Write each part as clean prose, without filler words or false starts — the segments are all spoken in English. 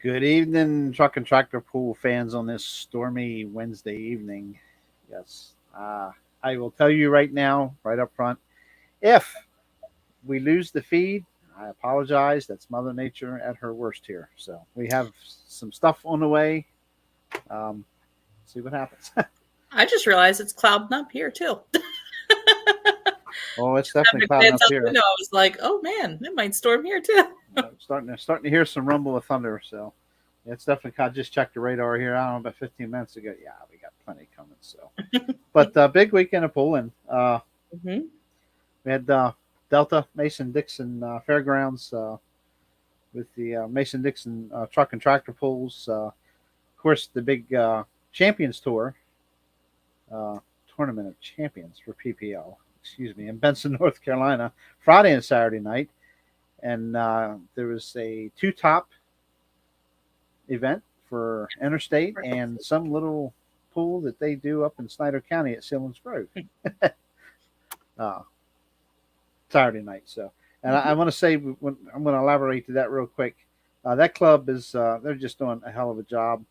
Good evening, truck and tractor pool fans on this stormy Wednesday evening. Yes, I will tell you right now, right up front, if we lose the feed, I apologize. That's Mother Nature at her worst here. So we have some stuff on the way. Um, see what happens. I just realized it's clouding up here too. Oh, it's definitely clouding up here. I was like, oh man, it might storm here too. Starting to hear some rumble of thunder. So it's definitely. I just checked the radar here. I don't know, about 15 minutes ago. Yeah, we got plenty coming. So, but big weekend of pulling. Mm-hmm. We had Delta Mason Dixon Fairgrounds with the Mason Dixon truck and tractor pulls. Of course, the big Champions Tour tournament of champions for PPL. Excuse me, in Benson, North Carolina, Friday and Saturday night, and there was a two-top event for interstate and some little pool that they do up in Snyder County at Selinsgrove. Saturday night. So, and I want to say, I'm going to elaborate to that real quick. That club is, they're just doing a hell of a job.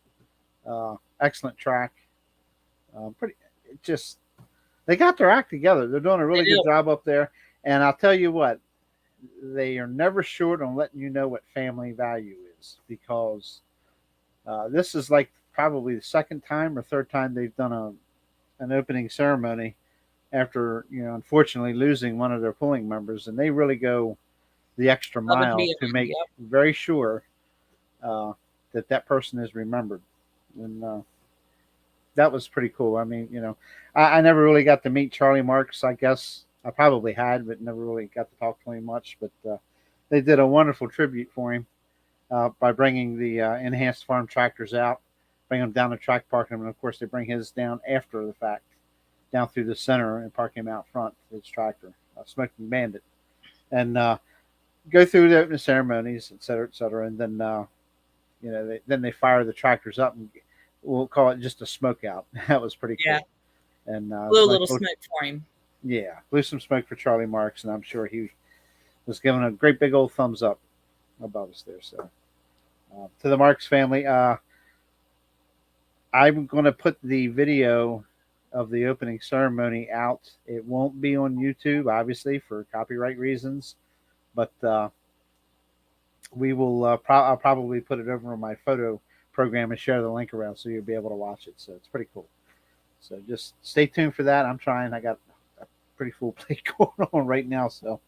Excellent track. They got their act together. They're doing a really good job up there. And I'll tell you what, they are never short on letting you know what family value is, because this is like probably the second time or third time they've done an opening ceremony after, unfortunately losing one of their pulling members, and they really go the extra mile to make very sure that person is remembered. And that was pretty cool. I mean, I never really got to meet Charlie Marks. I guess I probably had, but never really got to talk to him much. But they did a wonderful tribute for him by bringing the enhanced farm tractors out, bring them down the track, parking them, and of course they bring his down after the fact, down through the center and park him out front, his tractor, Smoking Bandit, and go through the opening ceremonies, et cetera, and then then they fire the tractors up, and we'll call it just a smoke out. That was pretty cool. Yeah. And blew a little smoke for him. Yeah, blew some smoke for Charlie Marks, and I'm sure he was giving a great big old thumbs up above us there. So to the Marks family, I'm going to put the video of the opening ceremony out. It won't be on YouTube, obviously, for copyright reasons, but we will. I'll probably put it over on my photo program and share the link around so you'll be able to watch it. So it's pretty cool. So just stay tuned for that. I'm trying. I got a pretty full plate going on right now. So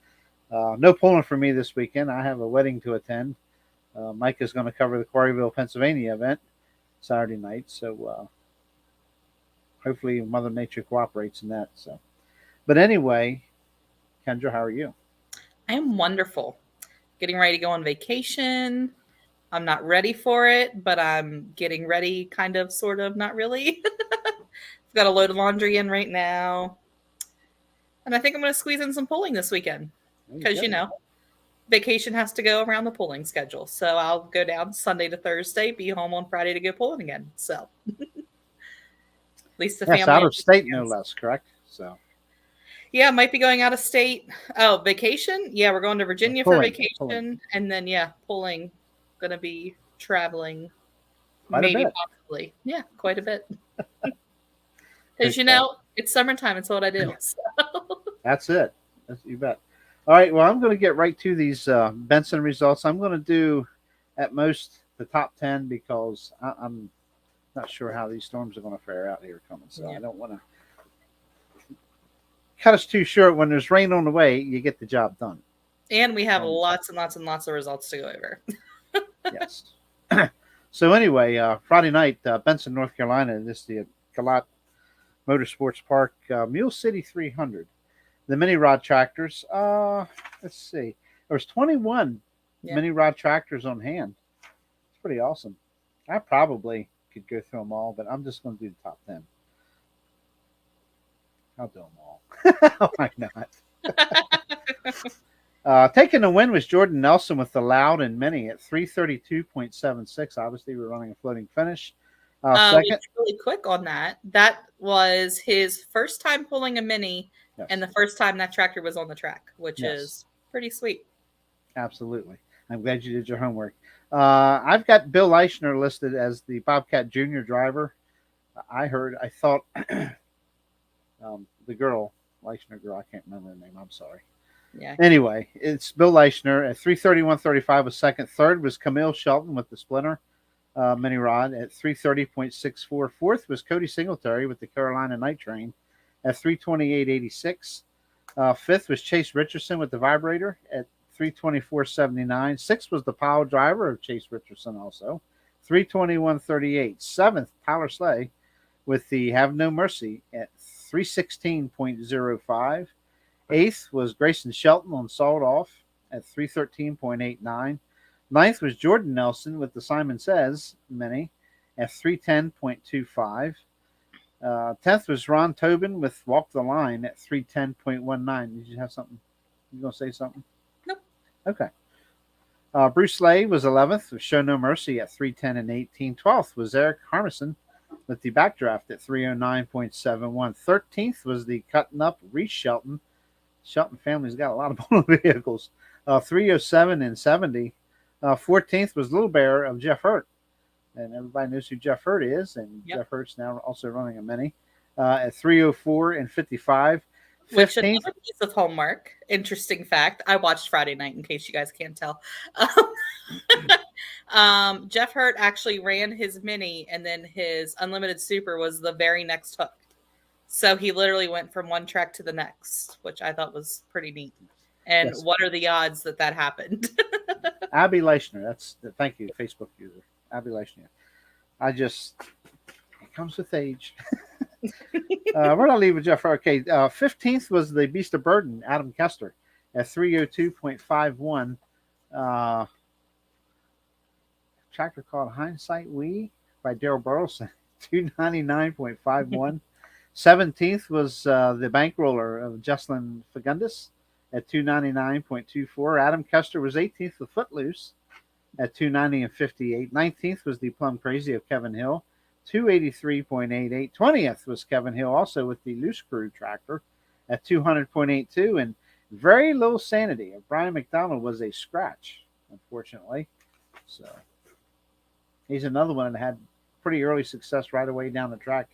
no pulling for me this weekend. I have a wedding to attend. Mike is going to cover the Quarryville, Pennsylvania event Saturday night. So hopefully Mother Nature cooperates in that. So, but anyway, Kendra, how are you? I am wonderful. Getting ready to go on vacation. I'm not ready for it, but I'm getting ready, kind of, sort of, not really. I've got a load of laundry in right now. And I think I'm going to squeeze in some pulling this weekend. Because, vacation has to go around the pulling schedule. So I'll go down Sunday to Thursday, be home on Friday to go pulling again. So at least the family. Out of state, no less, correct? So. Yeah, might be going out of state. Oh, vacation? Yeah, we're going to Virginia for vacation. Pulling. And then, pulling. Going to be traveling. Maybe, possibly. Yeah, quite a bit. Because, it's summertime. It's what I do. So. That's it. You bet. All right, well, I'm going to get right to these Benson results. I'm going to do, at most, the top 10 because I'm not sure how these storms are going to fare out here coming. So I don't want to cut us too short. When there's rain on the way, you get the job done. And we have lots and lots and lots of results to go over. Yes. So anyway, Friday night, Benson, North Carolina, this is the Galat Motorsports Park, Mule City 300. The mini rod tractors, let's see. There was 21 mini rod tractors on hand. It's pretty awesome. I probably could go through them all, but I'm just going to do the top 10. I'll do them all. Why not? Taking the win was Jordan Nelson with the Loud and Mini at 332.76. Obviously, we're running a floating finish. Second, really quick on that. That was his first time pulling a Mini, and the first time that tractor was on the track, which is pretty sweet. Absolutely. I'm glad you did your homework. I've got Bill Eichner listed as the Bobcat Junior driver. I thought the girl, Eichner girl, I can't remember her name. I'm sorry. Yeah. Anyway, it's Bill Eichner at 3:31.35 was second. Third was Camille Shelton with the Splinter mini rod at 3:30.64. Fourth was Cody Singletary with the Carolina Night Train at 3:28.86. Fifth was Chase Richardson with the Vibrator at 3:24.79. Sixth was the Powell driver of Chase Richardson also, 3:21.38. Seventh, Tyler Slay with the Have No Mercy at 3:16.05. Eighth was Grayson Shelton on Sawed Off at 3:13.89. Ninth was Jordan Nelson with the Simon Says Mini at 3:10.25. 10th was Ron Tobin with Walk the Line at 3:10.19. Did you have something? You going to say something? Nope. Okay. Bruce Slay was 11th with Show No Mercy at 3:10.18. 12th was Eric Harmison with the Backdraft at 3:09.71. 13th was the Cutting Up Reese Shelton. Shelton family's got a lot of motor vehicles. 3:07.70. 14th was Little Bear of Jeff Hurt. And everybody knows who Jeff Hurt is. And Jeff Hurt's now also running a Mini at 3:04.55. Which another piece of homework. Interesting fact. I watched Friday night, in case you guys can't tell. Jeff Hurt actually ran his Mini, and then his Unlimited Super was the very next hook. So he literally went from one track to the next, which I thought was pretty neat. And what are the odds that happened? Abby Leichner. Thank you, Facebook user. Abby Leichner. It comes with age. We're not leaving Jeff. Okay, 15th was the Beast of Burden, Adam Kester, at 3:02.51. Tractor called Hindsight We by Daryl Burleson, 299.51. 17th was the Bankroller of Jocelyn Fagundes at 299.24. Adam Kester was 18th with Footloose at 290.58. 19th was the Plum Crazy of Kevin Hill, 283.88. 20th was Kevin Hill also with the Loose Crew tractor at 200.82. And Very Little Sanity of Brian McDonald was a scratch, unfortunately. So he's another one that had pretty early success right away down the track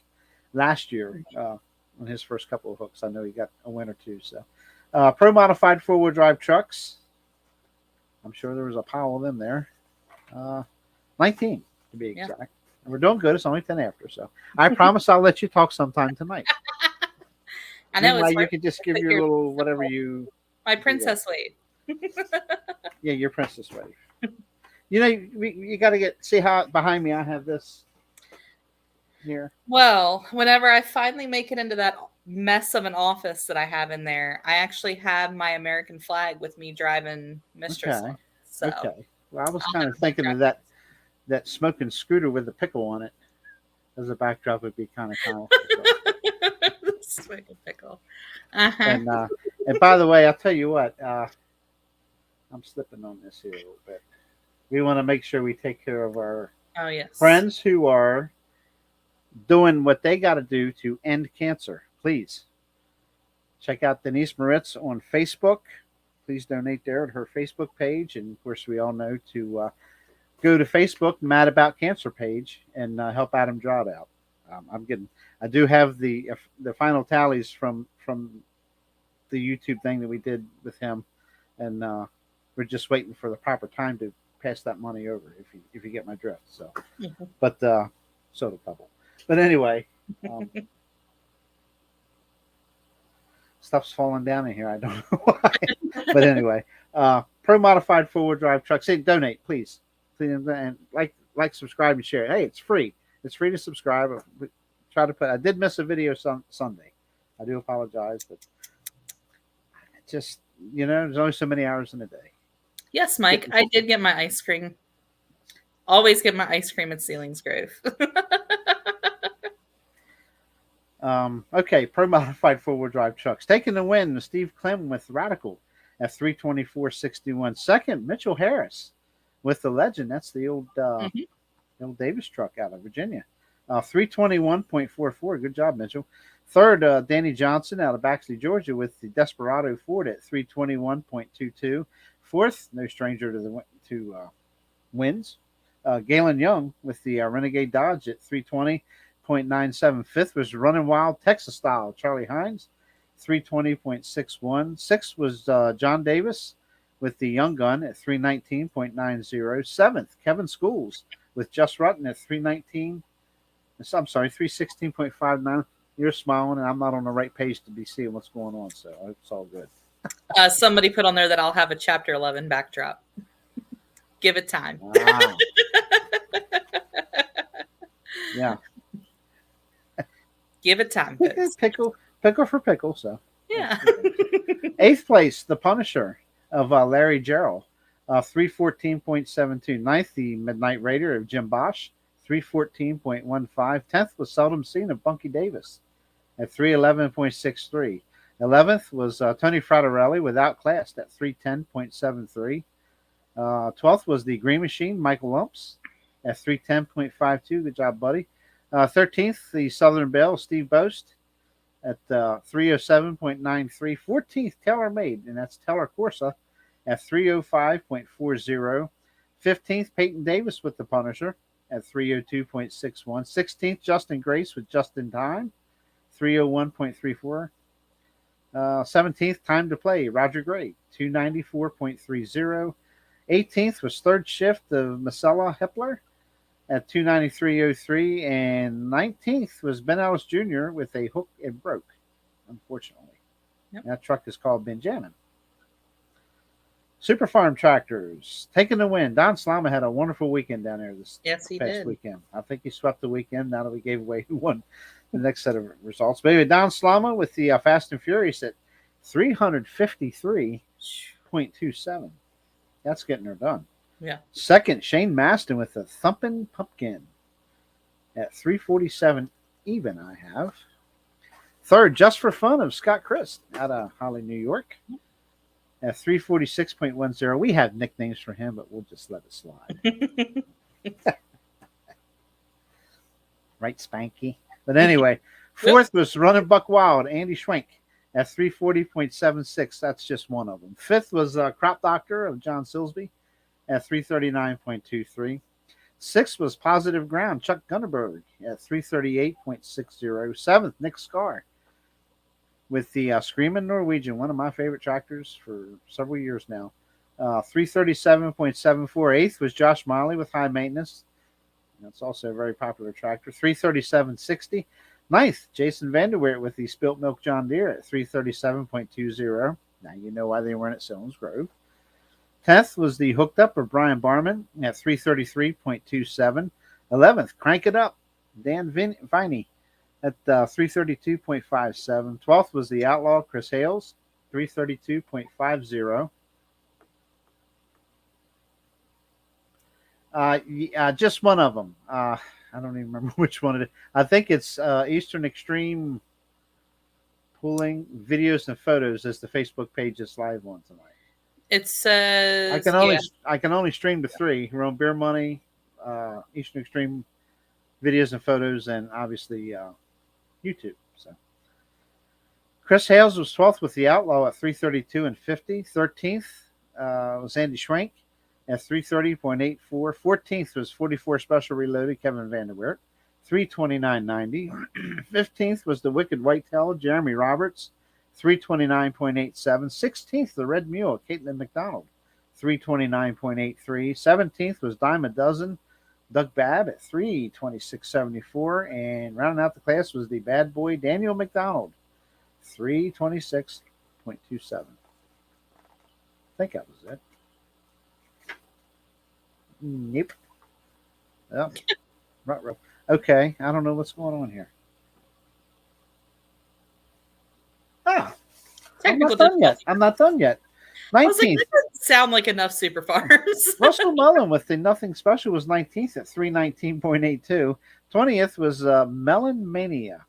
last year on his first couple of hooks. I know he got a win or two. So Pro Modified 4-wheel drive trucks. I'm sure there was a pile of them there. 19 to be exact. And we're doing good. It's only 10 after. So I promise I'll let you talk sometime tonight. I know. Meanwhile, you can just give your little whatever you. My princess wave. Yeah, your princess wave. You know, you got to see how behind me I have this here. Well, whenever I finally make it into that mess of an office that I have in there, I actually have my American flag with me driving Mistress. Okay. So, okay. Well, I was kind of thinking of that smoking scooter with the pickle on it as a backdrop would be kind of cool. Smoking pickle. Uh-huh. And by the way, I'll tell you what, I'm slipping on this here a little bit. We want to make sure we take care of our friends who are doing what they got to do to end cancer. Please check out Denise Moritz on Facebook. Please donate there at her Facebook page. And of course, we all know to go to Facebook, Mad About Cancer page, and help Adam Drought out. I do have the final tallies from the YouTube thing that we did with him, and we're just waiting for the proper time to pass that money over. If you get my drift, so. But soda bubble. But anyway, stuff's falling down in here. I don't know why. But anyway, Pro Modified 4-wheel drive trucks. Hey, donate, please. And like, subscribe, and share. Hey, it's free. It's free to subscribe. I did miss a video Sunday. I do apologize, but just, there's only so many hours in a day. Yes, Mike, I did get my ice cream. Always get my ice cream at Selinsgrove. Okay, Pro Modified 4-wheel drive trucks. Taking the win, Steve Clem with Radical at 3:24.61. Second, Mitchell Harris with the Legend. That's the old Davis truck out of Virginia. 3:21.44. Good job, Mitchell. Third, Danny Johnson out of Baxley, Georgia with the Desperado Ford at 3:21.22. Fourth, no stranger to wins. Galen Young with the Renegade Dodge at 320.97. Fifth was Running Wild Texas Style Charlie Hines, 320.61. Sixth was John Davis with the Young Gun at 319.90. Seventh, Kevin Schools with Just Rutten at 316.59. You're smiling, and I'm not on the right page to be seeing what's going on, so it's all good. Somebody put on there that I'll have a Chapter 11 backdrop. Give it time. Wow. Yeah. Give it time. Pickle for pickle. So yeah. Eighth place, the Punisher of Larry Gerald, 314.72. Ninth, the Midnight Raider of Jim Bosch, 314.15. 10th was Seldom Seen of Bunky Davis at 311.63. 11th was Tony Fraterelli with Outclassed at 310.73. 12th was the Green Machine, Michael Lumps at 310.52. Good job, buddy. 13th, the Southern Belle, Steve Boast at 307.93. 14th, Taylor Made, and that's Taylor Corsa at 305.40. 15th, Peyton Davis with the Punisher at 302.61. 16th, Justin Grace with Just in Time, 301.34. 17th, Time to Play, Roger Gray, 294.30. 18th was Third Shift of Marcella Hepler at 293.03. And 19th was Ben Ellis Jr. with a Hook and Broke, unfortunately. Yep. That truck is called Benjamin. Super Farm Tractors taking the win. Don Slama had a wonderful weekend down there this past weekend. I think he swept the weekend now that we gave away who won the next set of results. But anyway, Don Slama with the Fast and Furious at 353.27. That's getting her done. Yeah. Second, Shane Maston with the Thumpin' Pumpkin at 347 even, I have. Third, Just for Fun of Scott Christ out of Holly, New York at 346.10. We have nicknames for him, but we'll just let it slide. Right, Spanky? But anyway, fourth was Running Buck Wild, Andy Schwenk at 340.76. That's just one of them. Fifth was Crop Doctor of John Silsby at 339.23. Sixth was Positive Ground, Chuck Gunnerberg at 338.60. Seventh, Nick Scar with the Screaming Norwegian, one of my favorite tractors for several years now. 337.74. Eighth was Josh Miley with High Maintenance. That's also a very popular tractor. 337.60. Ninth, Jason Vanderweert with the Spilt Milk John Deere at 337.20. Now you know why they weren't at Selinsgrove. 10th was the Hooked Up of Brian Barman at 333.27. 11th, Crank It Up, Dan Viney at 332.57. 12th was the Outlaw Chris Hales, 332.50. Just one of them. I don't even remember which one it is. I think it's Eastern Extreme Pulling Videos and Photos as the Facebook page is live on tonight. It says I can only stream to three: Her Own Beer Money, Eastern Extreme Videos and Photos, and obviously YouTube. So Chris Hales was 12th with the Outlaw at 332.50. 13th was Andy Schwenk at 330.84. 14th was 44 Special Reloaded Kevin Vanderweert, 329.90. 15th was the Wicked Whitetail Jeremy Roberts, 329.87. 16th, the Red Mule, Caitlin McDonald, 329.83. 17th was Dime a Dozen, Doug Babb at 326.74. And rounding out the class was the Bad Boy Daniel McDonald, 326.27. I think that was it. Nope. Oh, okay, I don't know what's going on here. I'm not done yet. 19th. That doesn't sound like enough Super Farms. Russell Mullen with the Nothing Special was 19th at 319.82. 20th was Melon Mania.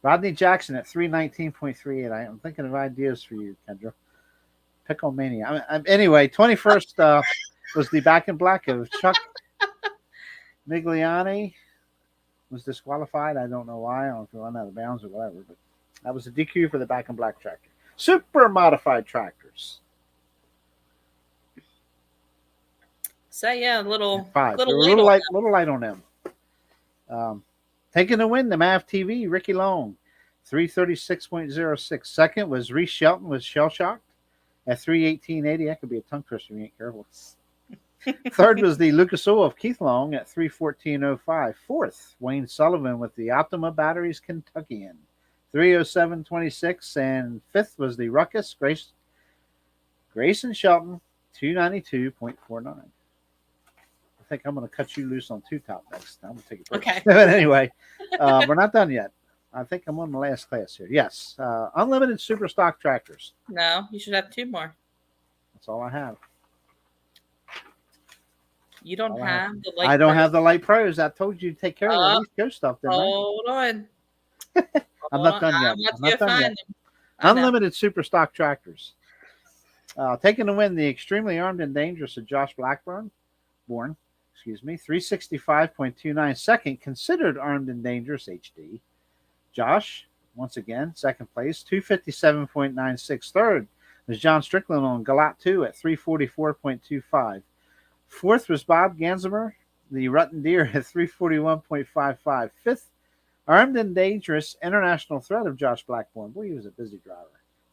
Rodney Jackson at 319.38. I am thinking of ideas for you, Kendra. Pickle Mania. Anyway, 21st was the Back in Black of Chuck Migliani. Was disqualified. I don't know why. I don't know if he went out of bounds or whatever, but that was a DQ for the Back in Black tractor. Super modified tractors. So yeah, little 5. They're light on that. little light on them. Taking the win, the MAV TV, Ricky Long, 336.06. Second was Reese Shelton with Shell Shocked at 318.80. That could be a tongue twister if you ain't careful. Third was the Lucas Oil of Keith Long at 314.05. Fourth, Wayne Sullivan with the Optima Batteries Kentuckian, 307.26. And fifth was the Ruckus Grayson Shelton, 292.49. I think I'm going to cut you loose on two top next. I'm going to take a break. Okay. But anyway, we're not done yet. I think I'm on the last class here. Yes. Unlimited super stock tractors. No, you should have 2 more. That's all I have. You don't have the light. I don't have the light pros. I told you to take care of the East Coast stuff. Hold on. I'm not done yet. I'm not done yet. Unlimited super stock tractors. Taking the win, the extremely armed and dangerous of Josh Blackburn, 365.29. Second, considered armed and dangerous HD. Josh, once again, second place, 257.96. Third was John Strickland on Galat 2 at 344.25. Fourth was Bob Gansimer, the Rutten Deer at 341.55. Fifth, armed and dangerous international threat of Josh Blackburn. Boy, he was a busy driver.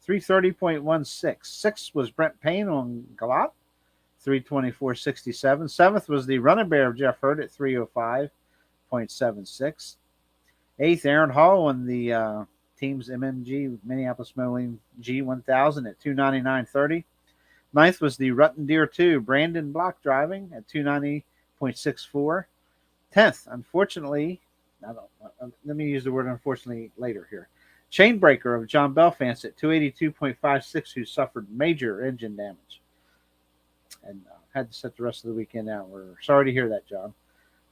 330.16. Sixth was Brent Payne on Galat, 324.67. Seventh was the Running Bear of Jeff Hurd at 305.76. Eighth, Aaron Hall on the team's MMG Minneapolis Moline G1000 at 299.30. Ninth was the Rutten Deer 2, Brandon Block driving at 290.64. 10th, unfortunately, let me use the word unfortunately later here. Chainbreaker of John Belfance at 282.56, who suffered major engine damage and had to set the rest of the weekend out. We're sorry to hear that, John.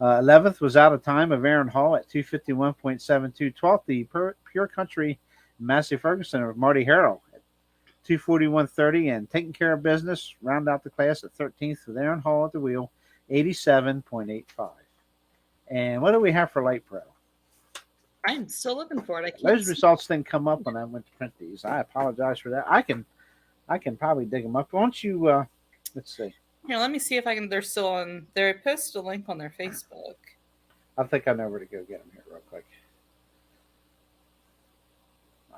11th was Out of Time of Aaron Hall at 251.72. 12th, the Pure Country Massey Ferguson of Marty Harrell at 241.30. And Taking Care of Business, round out the class at 13th with Aaron Hall at the wheel, 87.85. And what do we have for Light Pro? I'm still looking for it. Those results didn't come up when I went to print these. I apologize for that. I can probably dig them up. Why don't you, let's see. Here, let me see if I can. They're still on. They posted a link on their Facebook. I think I know where to go get them here real quick.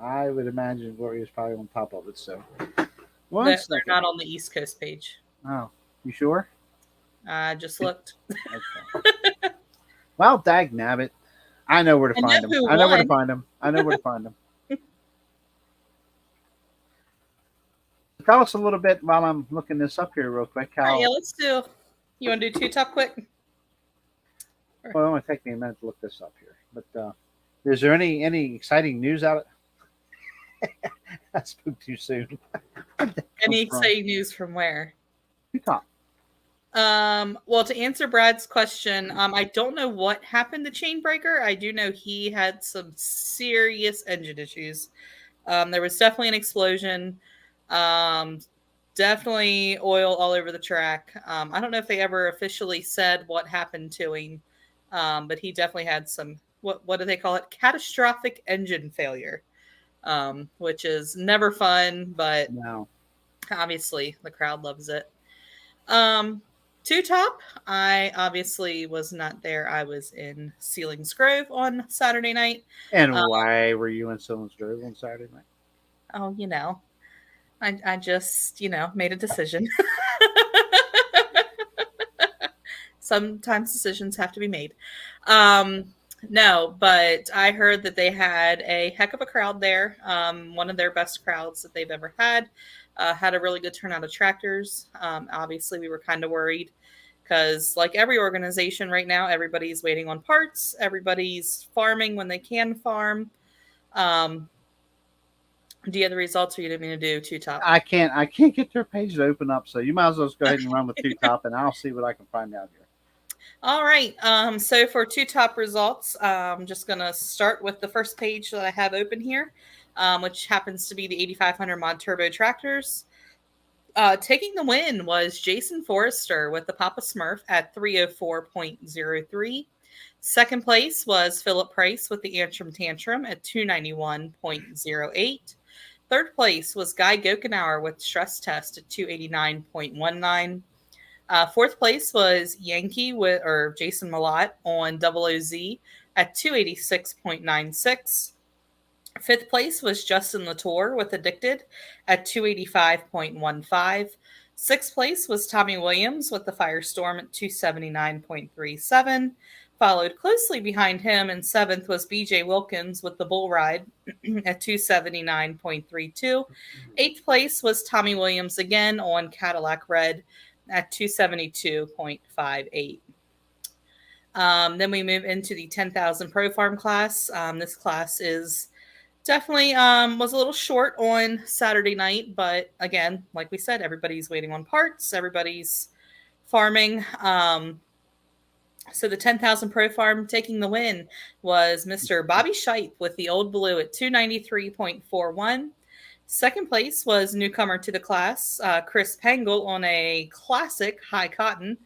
I would imagine Gloria's probably on top of it. So they're not on the East Coast page. Oh, you sure? I just looked. Okay. Well, dag nabbit. I know where to find them. I know where to find them. Tell us a little bit while I'm looking this up here real quick. All right, yeah, let's do. You want to do two top quick? Well, it only take me a minute to look this up here. But is there any exciting news out of it? I spoke too soon. Any exciting news from where? Two top. Well, to answer Brad's question, I don't know what happened to Chainbreaker. I do know he had some serious engine issues. There was definitely an explosion. Definitely oil all over the track. I don't know if they ever officially said what happened to him, but he definitely had some, what do they call it? Catastrophic engine failure, which is never fun, but no. Obviously the crowd loves it. Two top, I obviously was not there. I was in Selinsgrove on Saturday night. And why were you in Selinsgrove on Saturday night? Oh, I just, made a decision. Sometimes decisions have to be made. No, but I heard that they had a heck of a crowd there. One of their best crowds that they've ever had. Had a really good turnout of tractors. Obviously, we were kind of worried because, like every organization right now, everybody's waiting on parts. Everybody's farming when they can farm. Do you have the results, or you didn't mean to do two top? I can't get their page to open up, so you might as well just go ahead and run with two top, and I'll see what I can find out here. All right. So for two top results, I'm just going to start with the first page that I have open here, which happens to be the 8500 mod turbo tractors. Taking the win was Jason Forrester with the Papa Smurf at 304.03. Second place was Philip Price with the Antrim Tantrum at 291.08. Third place was Guy Gokenauer with stress test at 289.19. Fourth place was Yankee or Jason Malott on OOZ at 286.96. Fifth place was Justin Latour with Addicted at 285.15. Sixth place was Tommy Williams with the Firestorm at 279.37. Followed closely behind him in seventh was BJ Wilkins with the Bull Ride at 279.32. Eighth place was Tommy Williams again on Cadillac Red at 272.58. Then we move into the 10,000 Pro Farm class. This class is definitely was a little short on Saturday night, but again, like we said, everybody's waiting on parts. Everybody's farming. So the 10,000 Pro Farm taking the win was Mr. Bobby Shipe with the Old Blue at 293.41. Second place was newcomer to the class, Chris Pangle on a classic High Cotton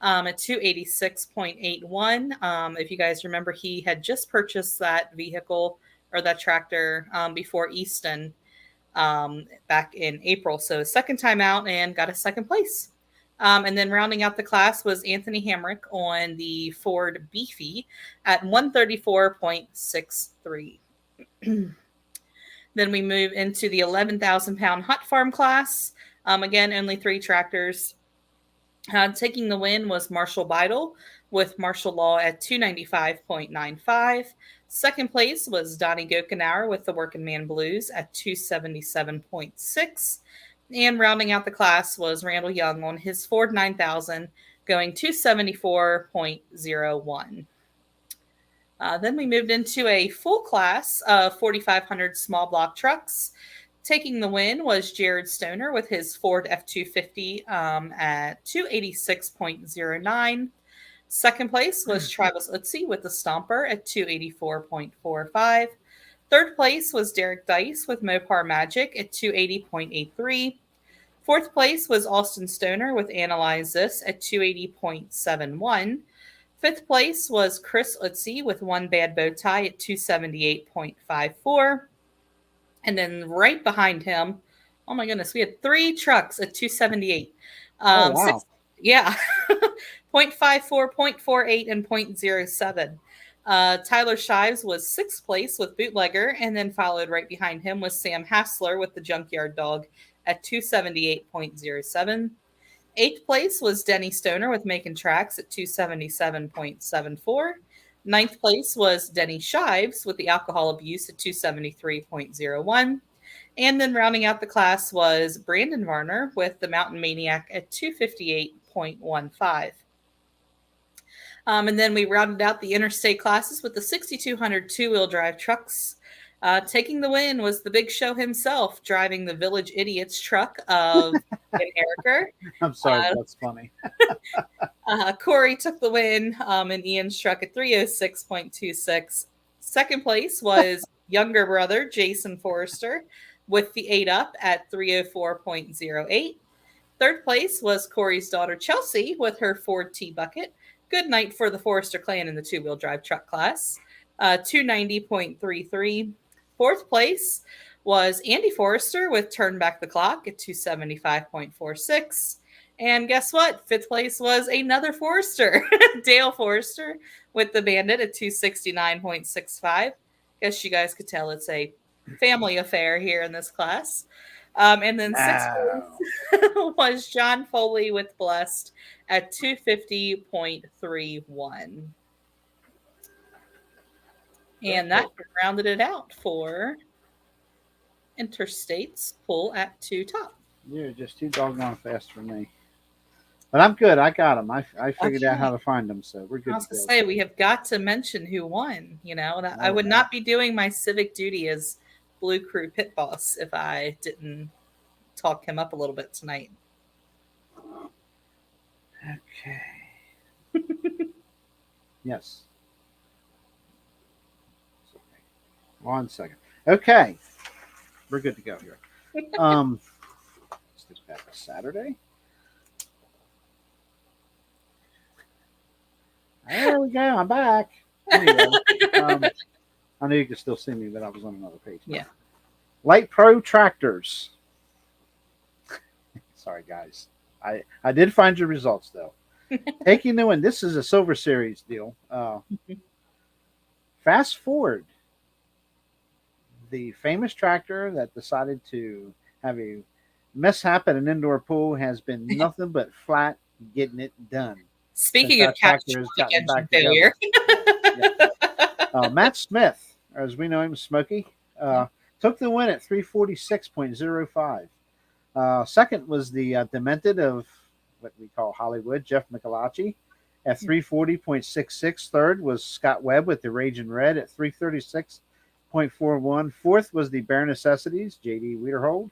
at 286.81. If you guys remember, he had just purchased that vehicle or that tractor before Easton back in April. So second time out and got a second place. And then rounding out the class was Anthony Hamrick on the Ford Beefy at 134.63. Then we move into the 11,000 pound Hot Farm class. Again, only 3 tractors. Taking the win was Marshall Beidel with Marshall Law at 295.95. Second place was Donnie Gokenauer with the Working Man Blues at 277.6. And rounding out the class was Randall Young on his Ford 9000 going 274.01. Then we moved into a full class of 4,500 small block trucks. Taking the win was Jared Stoner with his Ford F-250 at 286.09. Second place was Travis Utsi with the Stomper at 284.45. Third place was Derek Dice with Mopar Magic at 280.83. Fourth place was Austin Stoner with Analyze This at 280.71. Fifth place was Chris Utsi with One Bad Bow Tie at 278.54. And then right behind him, oh my goodness, we had 3 trucks at 278. Oh, wow. 0.54, 0.48, and 0.07. Tyler Shives was 6th place with Bootlegger, and then followed right behind him was Sam Hassler with the Junkyard Dog at 278.07. 8th place was Denny Stoner with Making Tracks at 277.74. 9th place was Denny Shives with the Alcohol Abuse at 273.01. And then rounding out the class was Brandon Varner with the Mountain Maniac at 258.15. And then we rounded out the interstate classes with the 6,200 two-wheel drive trucks. Taking the win was the Big Show himself, driving the Village Idiots truck of Ian Ericker. I'm sorry, that's funny. Corey took the win in Ian's truck at 306.26. Second place was younger brother Jason Forrester with the 8-up at 304.08. Third place was Corey's daughter Chelsea with her Ford T-Bucket. Good night for the Forrester clan in the two-wheel drive truck class, 290.33. Fourth place was Andy Forrester with Turn Back the Clock at 275.46. And guess what? Fifth place was another Forrester, Dale Forrester with the Bandit at 269.65. Guess you guys could tell it's a family affair here in this class. And then sixth place was John Foley with Blessed at 250.31. And that rounded it out for Interstate's pull at 2 top. You're just too doggone fast for me. But I'm good. I got them. I figured out how to find them, so we're good. I was going to say, we have got to mention who won. You know, that I would not be doing my civic duty as Blue Crew pit boss if I didn't talk him up a little bit tonight. Okay. Yes. 1 second. Okay. We're good to go here. Let's get back to Saturday. There we go. I'm back. Anyway, I know you can still see me, but I was on another page. Yeah. Light Pro Tractors. Sorry, guys. I did find your results, though. Taking the win. This is a Silver Series deal. Fast forward. The famous tractor that decided to have a mishap at an indoor pool has been nothing but flat getting it done. Speaking of catastrophic engine failure. Matt Smith, or as we know him, Smokey, took the win at 346.05. Second was the Demented of what we call Hollywood, Jeff Michelacci, at 340.66. Third was Scott Webb with the Raging Red at 336.41. Fourth was the Bare Necessities, J.D. Wiederhold,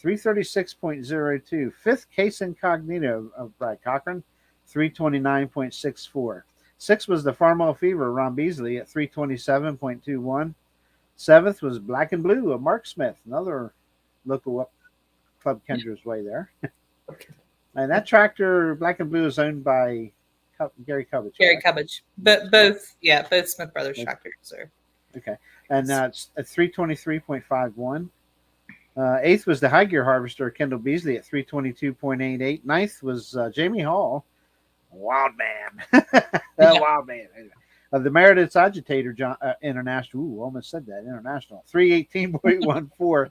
336.02. Fifth, Case Incognito of Brad Cochran, 329.64. Sixth was the Farmall Fever, Ron Beasley at 327.21. Seventh was Black and Blue of Mark Smith, another local up Klub Kendra's way there. And that tractor, Black and Blue, is owned by Gary Cubbage. Gary Cubbage. But both Smith Brothers tractors are. Okay. And it's at 323.51. Eighth was the High Gear Harvester, Kendall Beasley at 322.88. Ninth was Jamie Hall, Wild Man. Wild Man. Anyway. The Meredith's Agitator International. Ooh, almost said that. International. 318.14.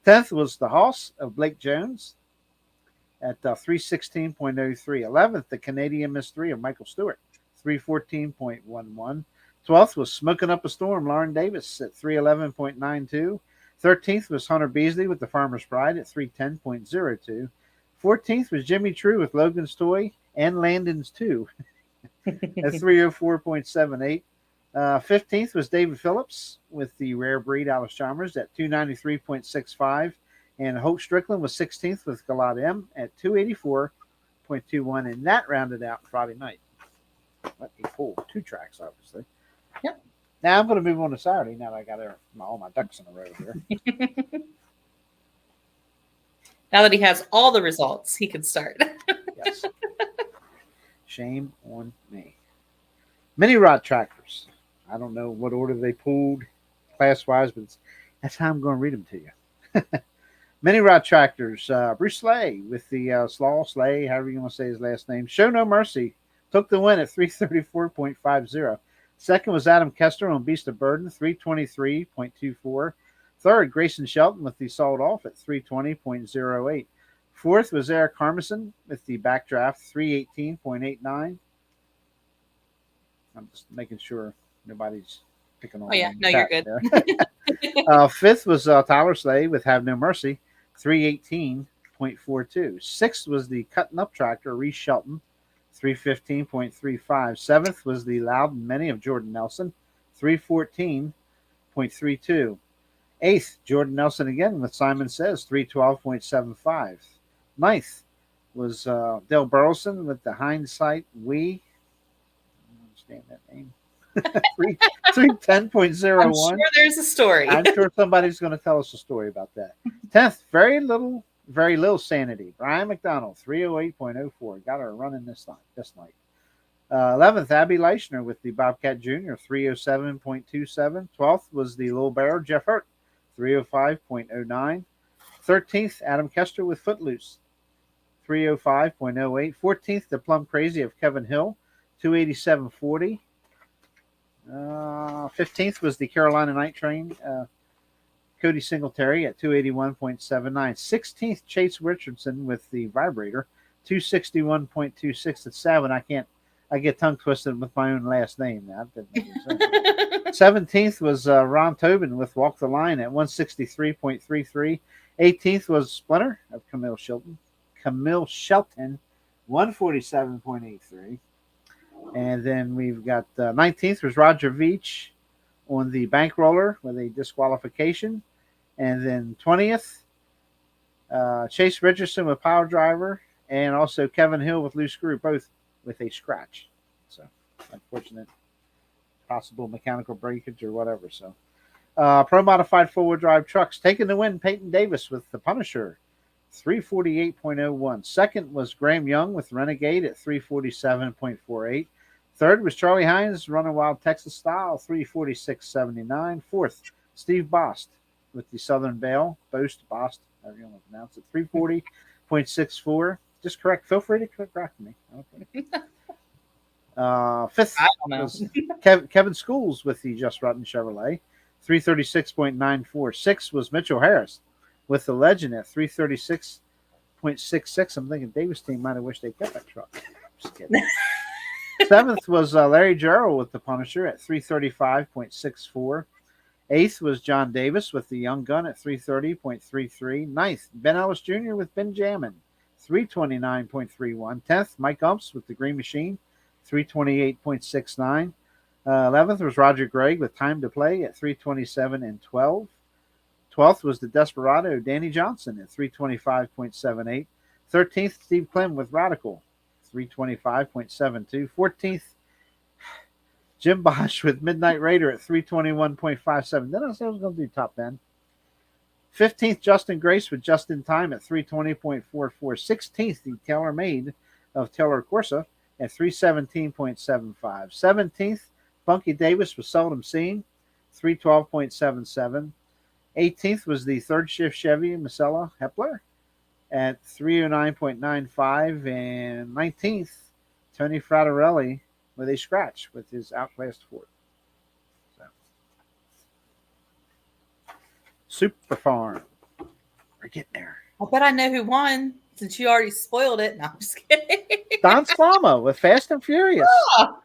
10th was the Hoss of Blake Jones at 316.03. 11th, the Canadian Miss 3 of Michael Stewart, 314.11. 12th was Smoking Up a Storm, Lauren Davis at 311.92. 13th was Hunter Beasley with the Farmer's Pride at 310.02. 14th was Jimmy True with Logan's Toy and Landon's 2 at 304.78. 15th was David Phillips with the Rare Breed Alice Chalmers at 293.65. And Hope Strickland was 16th with Galad M at 284.21. And that rounded out Friday night. Let me pull 2 tracks, obviously. Yep. Now I'm going to move on to Saturday. Now that I got all my ducks in a row here. Now that he has all the results, he can start. Yes. Shame on me. Mini rod tractors. I don't know what order they pulled class-wise, but that's how I'm going to read them to you. Mini rod tractors. Bruce Slay with the Slay, however you want to say his last name. Show No Mercy took the win at 334.50. Second was Adam Kester on Beast of Burden, 323.24. Third, Grayson Shelton with the Sold Off at 320.08. Fourth was Eric Harmison with the Backdraft, 318.89. I'm just making sure nobody's picking on. Oh, yeah. No, you're good. Fifth was Tyler Slay with Have No Mercy, 318.42. Sixth was the Cutting Up Tractor, Reese Shelton, 315.35. Seventh was the Loud and Many of Jordan Nelson, 314.32. Eighth, Jordan Nelson again with Simon Says, 312.75. Ninth was Dale Burleson with the Hindsight We. I don't understand that name. 310.01. I'm sure there's a story. I'm sure somebody's going to tell us a story about that. 10th, very little sanity. Brian McDonald, 308.04. Got her running this night. 11th, Abby Leichner with the Bobcat Jr., 307.27. 12th was the Little Bear, Jeff Hurt, 305.09. 13th, Adam Kester with Footloose, 305.08. 14th, the Plum Crazy of Kevin Hill, 287.40. 15th was the Carolina Night Train, Cody Singletary at 281.79. 16th, Chase Richardson with the Vibrator, 261.26. It's sad when I get tongue twisted with my own last name now. 17th was Ron Tobin with Walk the Line at 163.33. 18th was Splinter of Camille Shelton, 147.83. And then we've got 19th was Roger Veach on the Bankroller with a disqualification. And then 20th, Chase Richardson with Power Driver, and also Kevin Hill with Loose Screw, both with a scratch. So, unfortunate possible mechanical breakage or whatever. So, Pro Modified Four-Wheel Drive Trucks taking the win, Peyton Davis with the Punisher, 348.01. Second was Graham Young with Renegade at 347.48. Third was Charlie Hines, Running Wild Texas Style, 346.79. Fourth, Steve Bost with the Southern Belle, Boast, Boston, however you want to pronounce it, 340.64. Just correct. Feel free to correct me. Okay. Fifth I don't know. was Kevin Schools with the Just Rotten Chevrolet, 336.94. Sixth was Mitchell Harris with the Legend at 336.66. I'm thinking Davis team might have wished they kept that truck. Just kidding. Seventh was Larry Jarrell with the Punisher at 335.64. Eighth was John Davis with the Young Gun at 330.33. Ninth, Ben Ellis Jr. with Benjamin, 329.31. 10th, Mike Umps with the Green Machine, 328.69. 11th was Roger Gregg with Time to Play at 327.12. 12th was the Desperado Danny Johnson at 325.78. 13th, Steve Clem with Radical, 325.72. 14th, Jim Bosch with Midnight Raider at 321.57. Then I said I was going to do top 10. 15th, Justin Grace with Just in Time at 320.44. 16th, the Taylor Made of Taylor Corsa at 317.75. 17th, Funky Davis with Seldom Seen, 312.77. 18th was the Third Shift Chevy Masella Hepler at 309.95. And 19th, Tony Fratarelli with a scratch with his outclassed Ford. So. Super Farm. We're getting there. I bet I know who won since you already spoiled it. No, I'm just kidding. Don Slama with Fast and Furious. Oh.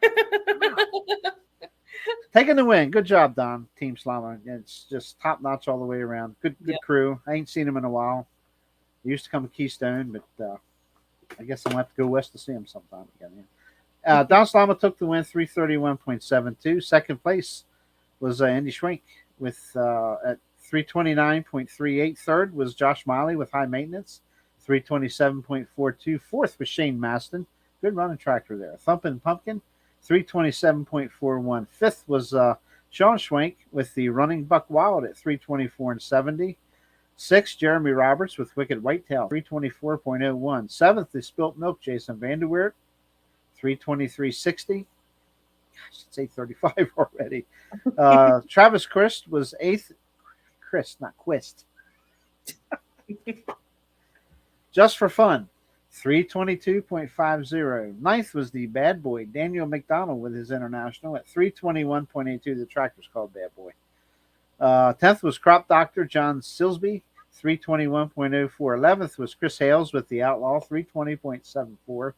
Taking the win. Good job, Don. Team Slama. It's just top notch all the way around. Good crew. I ain't seen him in a while. He used to come to Keystone, but I guess I'm going to have to go west to see him sometime again. Yeah. Don Slama took the win, 331.72. Second place was Andy Schwenk with at 329.38. Third was Josh Miley with High Maintenance, 327.42. Fourth was Shane Maston. Good running tractor there. Thumpin' Pumpkin, 327.41. Fifth was Sean Schwenk with the Running Buck Wild at 324.70. Sixth, Jeremy Roberts with Wicked Whitetail, 324.01. Seventh is Spilt Milk, Jason Vanderweert, 323.60. Gosh, it's 8:35 already. Travis Christ was eighth. Christ, not Quist. Just for fun, 322.50. Ninth was the Bad Boy, Daniel McDonald with his International at 321.82. The tractor's called Bad Boy. 10th was Crop Doctor John Silsby, 321.04. 11th was Chris Hales with the Outlaw, 320.74.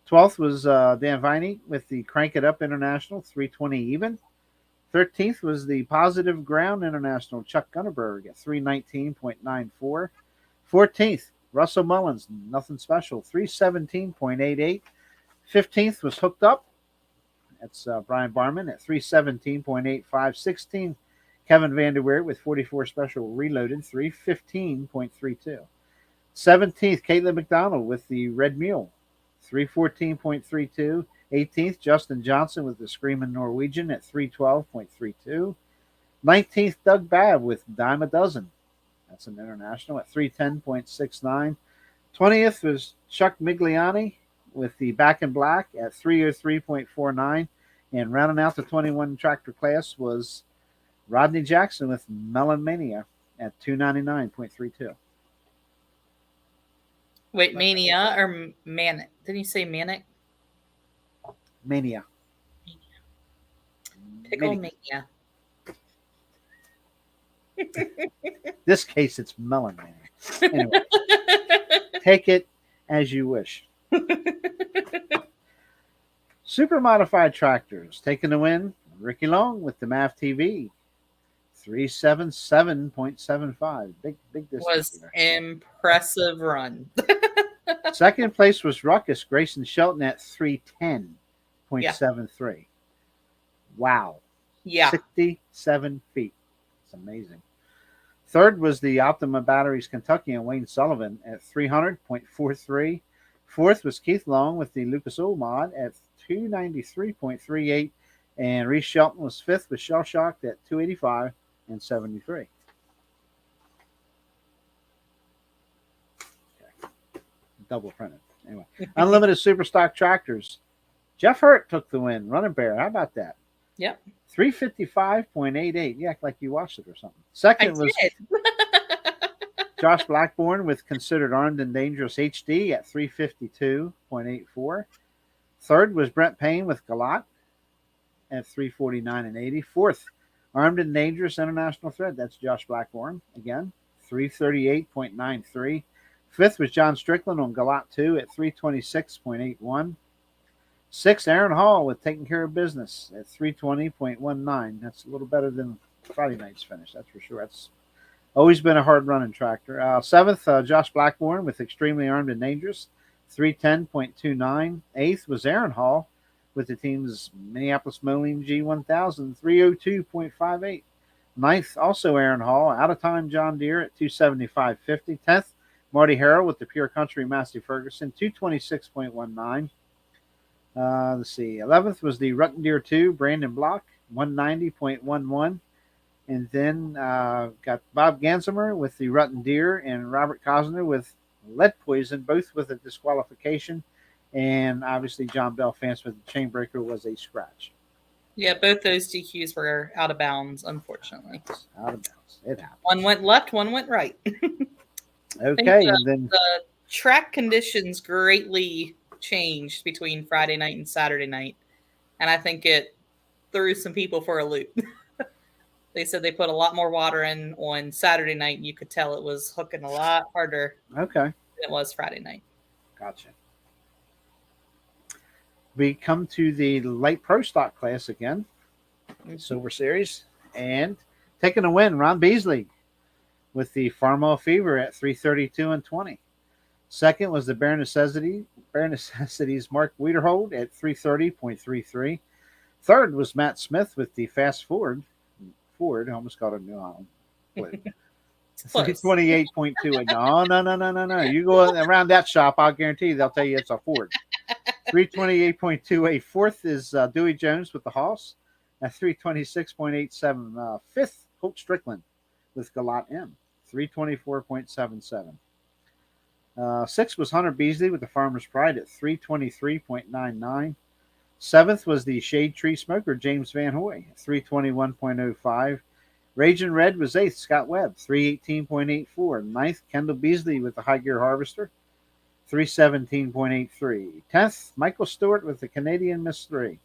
12th was Dan Viney with the Crank It Up International, 320 even. 13th was the Positive Ground International, Chuck Gunnerberg at 319.94. 14th, Russell Mullins, Nothing Special, 317.88. 15th was Hooked Up. That's Brian Barman at 317.85. 16th, Kevin Vanderweert with 44 Special Reloaded, 315.32. 17th, Caitlin McDonald with the Red Mule, 314.32. 18th, Justin Johnson with the Screaming Norwegian at 312.32. 19th, Doug Babb with Dime a Dozen. That's an international at 310.69. 20th was Chuck Migliani with the Back in Black at 303.49. And rounding out the 21 tractor class was Rodney Jackson with Melon Mania at 299.32. Wait, Mania or Manic? Didn't you say Manic? Mania. Pickle Mania. This case, it's Melon Mania. Anyway, take it as you wish. Super modified tractors taking the win. Ricky Long with the MAV TV, 377.75. Big distance. Was impressive run. Second place was Ruckus Grayson Shelton at 310.73. Wow. Yeah. 67 feet. It's amazing. Third was the Optima Batteries Kentucky and Wayne Sullivan at 300.43. Fourth was Keith Long with the Lucas Oil Mod at 293.38. And Reese Shelton was fifth with Shell Shocked at 285.73. Okay. Double printed. Anyway, Unlimited Super Stock Tractors. Jeff Hurt took the win. Running Bear. How about that? Yep. 355.88. You act like you watched it or something. Second I was did. Josh Blackburn with Considered Armed and Dangerous HD at 352.84. Third was Brent Payne with Galat at 349.80. Fourth, Armed and Dangerous International Thread. That's Josh Blackburn again, 338.93. Fifth was John Strickland on Galat 2 at 326.81. Sixth, Aaron Hall with Taking Care of Business at 320.19. That's a little better than Friday night's finish, that's for sure. That's always been a hard running tractor. Seventh, Josh Blackburn with Extremely Armed and Dangerous, 310.29. Eighth was Aaron Hall with the team's Minneapolis Moline G1000, 302.58. Ninth, also Aaron Hall, Out of Time John Deere at 275.50. 10th, Marty Harrell with the Pure Country Massey Ferguson, 226.19. Let's see. 11th was the Rutten Deer 2 Brandon Block, 190.11. And then got Bob Gansimer with the Rutten Deer and Robert Cosner with Lead Poison, both with a disqualification. And obviously John Belfance with the Chainbreaker was a scratch. Yeah, both those DQs were out of bounds, unfortunately. Out of bounds. It happened. One went left, one went right. Okay. And then the track conditions greatly changed between Friday night and Saturday night. And I think it threw some people for a loop. They said they put a lot more water in on Saturday night, and you could tell it was hooking a lot harder than it was Friday night. Gotcha. We come to the light pro stock class again, Silver Series, and taking a win, Ron Beasley with the Farmall Fever at 332.20. Second was the Bare Necessities Mark Wiederhold at 330.33. Third was Matt Smith with the Fast Ford. I almost called it New Holland. 328.28. No. You go around that shop, I'll guarantee you they'll tell you it's a Ford. 328.28. Fourth is Dewey Jones with the Hoss at 326.87. Fifth, Holt Strickland with Galat M, 324.77. Sixth was Hunter Beasley with the Farmer's Pride at 323.99. Seventh was the Shade Tree Smoker, James Van Hoy, 321.05. Raging Red was eighth, Scott Webb, 318.84. Ninth, Kendall Beasley with the High Gear Harvester, 317.83. 10th, Michael Stewart with the Canadian Miss 3,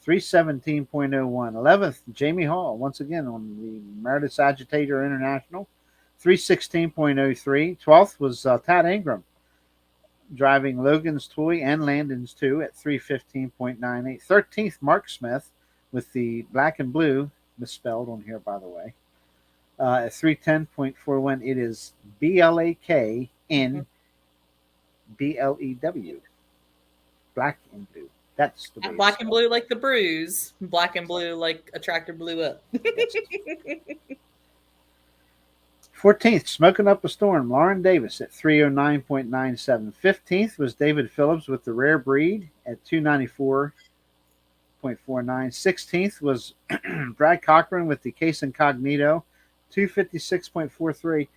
317.01. 11th, Jamie Hall, once again on the Meredith Agitator International, 316.03. 12th was Todd Ingram, driving Logan's Toy and Landon's 2 at 315.98. 13th, Mark Smith with the Black and Blue, misspelled on here, by the way, at 310.41. It is BLAKNBLEW, Black and Blue. That's the way. Black and blue like the bruise. Black and blue like a tractor blew up. 14th, Smoking Up a Storm, Lauren Davis at 309.97. 15th was David Phillips with the Rare Breed at 294.49. 16th was Brad Cochran with the Case Incognito, 256.43.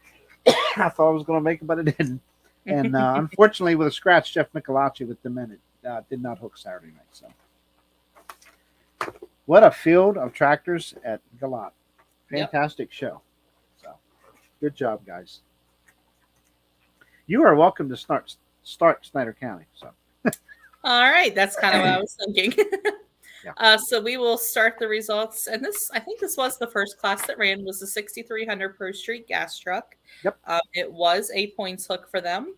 I thought I was going to make it, but it didn't. And unfortunately, with a scratch, Jeff Michelacci with the Minute did not hook Saturday night. So, what a field of tractors at Galat. Fantastic show. So, good job, guys. You are welcome to start Snyder County. So, all right, that's kind of what I was thinking. So we will start the results, and I think this was the first class that ran, was the 6300 Pro Street gas truck. Yep. It was a points hook for them.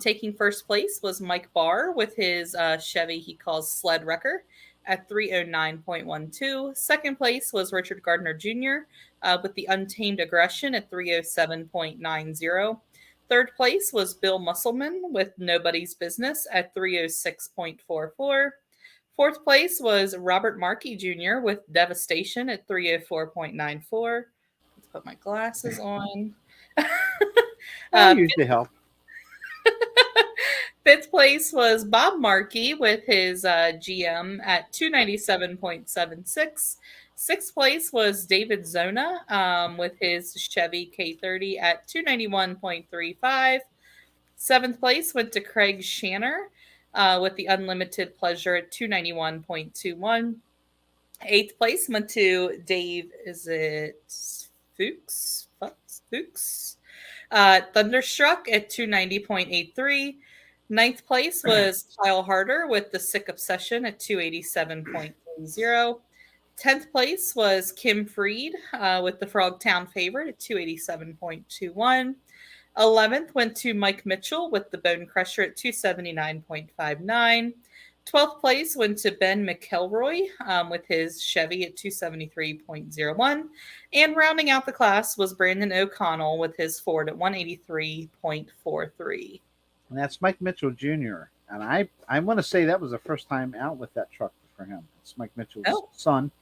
Taking first place was Mike Barr with his Chevy he calls Sled Wrecker at 309.12. Second place was Richard Gardner Jr. With the Untamed Aggression at 307.90. Third place was Bill Musselman with Nobody's Business at 306.44. Fourth place was Robert Markey Jr. with Devastation at 304.94. Let's put my glasses on. I usually help. Fifth place was Bob Markey with his GM at 297.76. Sixth place was David Zona with his Chevy K30 at 291.35. Seventh place went to Craig Shanner with the Unlimited Pleasure at 291.21. 8th place went to Dave. Is it Fuchs? Fuchs. Thunderstruck at 290.83. 9th place was Kyle Harder with The Sick Obsession at 287.30. 10th place was Kim Freed with The Frogtown Favorite at 287.21. 11th went to Mike Mitchell with The Bone Crusher at 279.59. 12th place went to Ben McElroy with his Chevy at 273.01. And rounding out the class was Brandon O'Connell with his Ford at 183.43. And that's Mike Mitchell Jr. And I want to say that was the first time out with that truck for him. It's Mike Mitchell's son.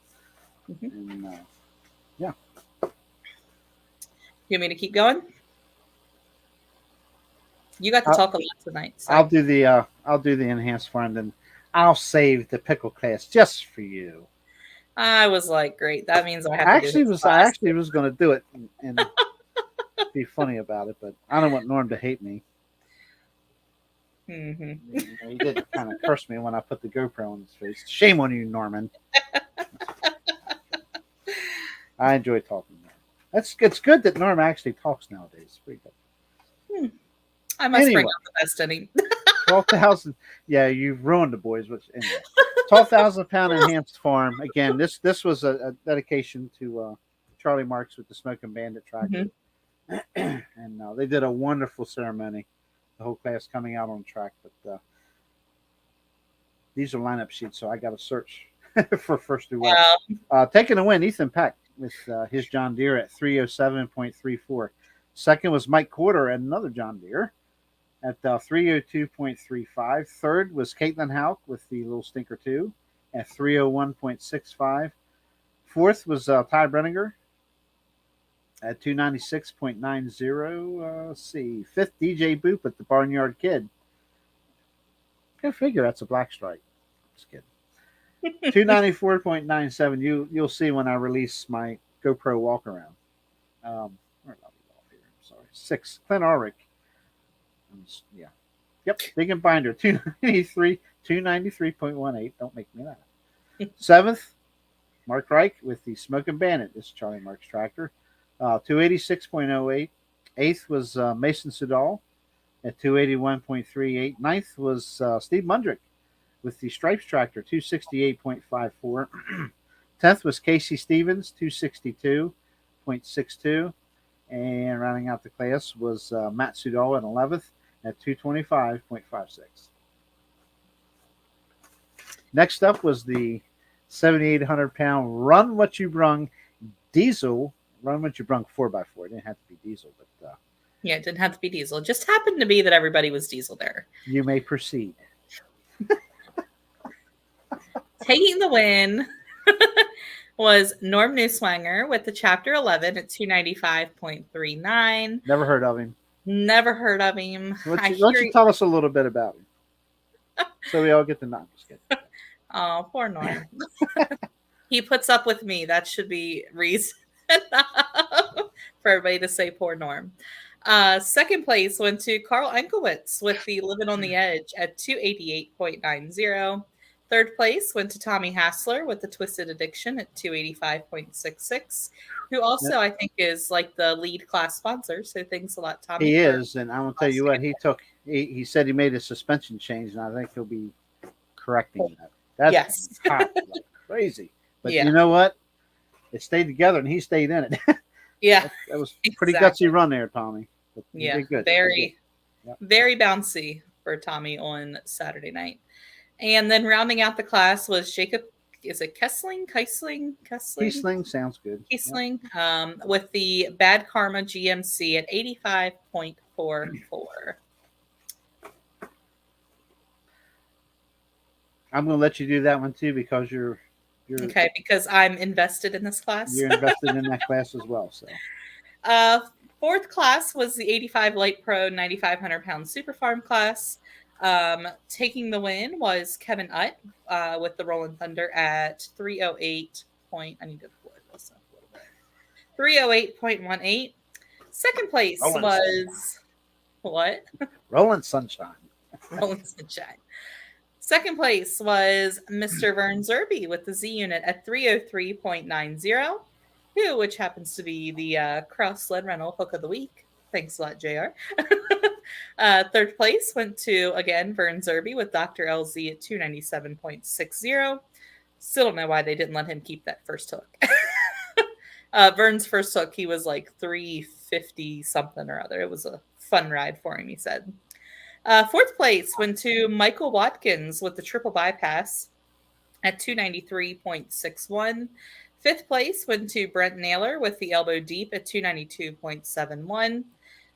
Mm-hmm. And yeah. You want me to keep going? You got to talk a lot tonight. So. I'll do the enhanced fund, and I'll save the pickle class just for you. I was like, great. That means I have I to actually was going to do it and be funny about it, but I don't want Norm to hate me. Mm-hmm. He did kind of curse me when I put the GoPro on his face. Shame on you, Norman. I enjoy talking. It's good that Norm actually talks nowadays. It's pretty good. I must bring up the best in him. 12,000. Yeah, you've ruined the boys. Which anyway, 12,000 pound enhanced farm. Again, this was a dedication to Charlie Marks with the Smoking Bandit tractor, and they did a wonderful ceremony. The whole class coming out on track, but these are lineup sheets, so I got to search for first through last. Taking a win, Ethan Peck with his John Deere at 307.34. Second was Mike Quarter at another John Deere at 302.35. Third was Caitlin Hauk with the little Stinker 2 at 301.65. Fourth was Ty Brenninger at 296.90. Let's see. Fifth, DJ Boop at the Barnyard Kid. Go figure, that's a black stripe. Just kidding. 294.97. You'll see when I release my GoPro walk around. Where am I off here? I'm sorry. 6, Clint Ulrich. Yeah. Yep. Big and Binder. 293.18. Don't make me laugh. 7th, Mark Reich with the Smoking Bandit. This is Charlie Mark's tractor. 286.08. 8th was Mason Sudal at 281.38. 9th was Steve Mundrick with the Stripes tractor, 268.54. 10th was Casey Stevens, 262.62. And rounding out the class was Matt Sudal at 11th at 225.56. Next up was the 7,800 pound Run What You Brung diesel. Run What You Brung 4x4. It didn't have to be diesel, but yeah, it didn't have to be diesel. It just happened to be that everybody was diesel there. You may proceed. Taking the win was Norm Neuswanger with the Chapter 11 at 295.39. Never heard of him. Never heard of him. Why don't you tell us a little bit about him? So we all get to know. Just kidding. Oh, poor Norm. He puts up with me. That should be reason enough for everybody to say poor Norm. Second place went to Carl Enkelwitz with the Living on the Edge at 288.90. Third place went to Tommy Hassler with the Twisted Addiction at 285.66, who also I think is like the lead class sponsor. So thanks a lot, Tommy. He is, and I will tell you what, he said he made a suspension change, and I think he'll be correcting that. That's hot, like crazy. But you know what? It stayed together, and he stayed in it. Yeah. That was a pretty gutsy run there, Tommy. But yeah, good. Very bouncy for Tommy on Saturday night. And then rounding out the class was Jacob, is it Kessling? Kiesling sounds good. Kiesling, with the Bad Karma GMC at 85.44. I'm going to let you do that one too because you're okay, because I'm invested in this class. You're invested in that class as well. So, fourth class was the 85 Light Pro 9,500 pound Super Farm class. Taking the win was Kevin Utt with the Rolling Thunder at 308. I need to pull this up a little bit. 308.18. Second place was what? Rolling Sunshine. Rolling Sunshine. Second place was Mr. Vern Zerby with the Z unit at 303.90, which happens to be the Cross Sled Rental Hook of the Week. Thanks a lot, JR. Third place went to, again, Vern Zerby with Dr. LZ at 297.60. Still don't know why they didn't let him keep that first hook. Vern's first hook, he was like 350 something or other. It was a fun ride for him, he said. Fourth place went to Michael Watkins with the triple bypass at 293.61. Fifth place went to Brent Naylor with the elbow deep at 292.71.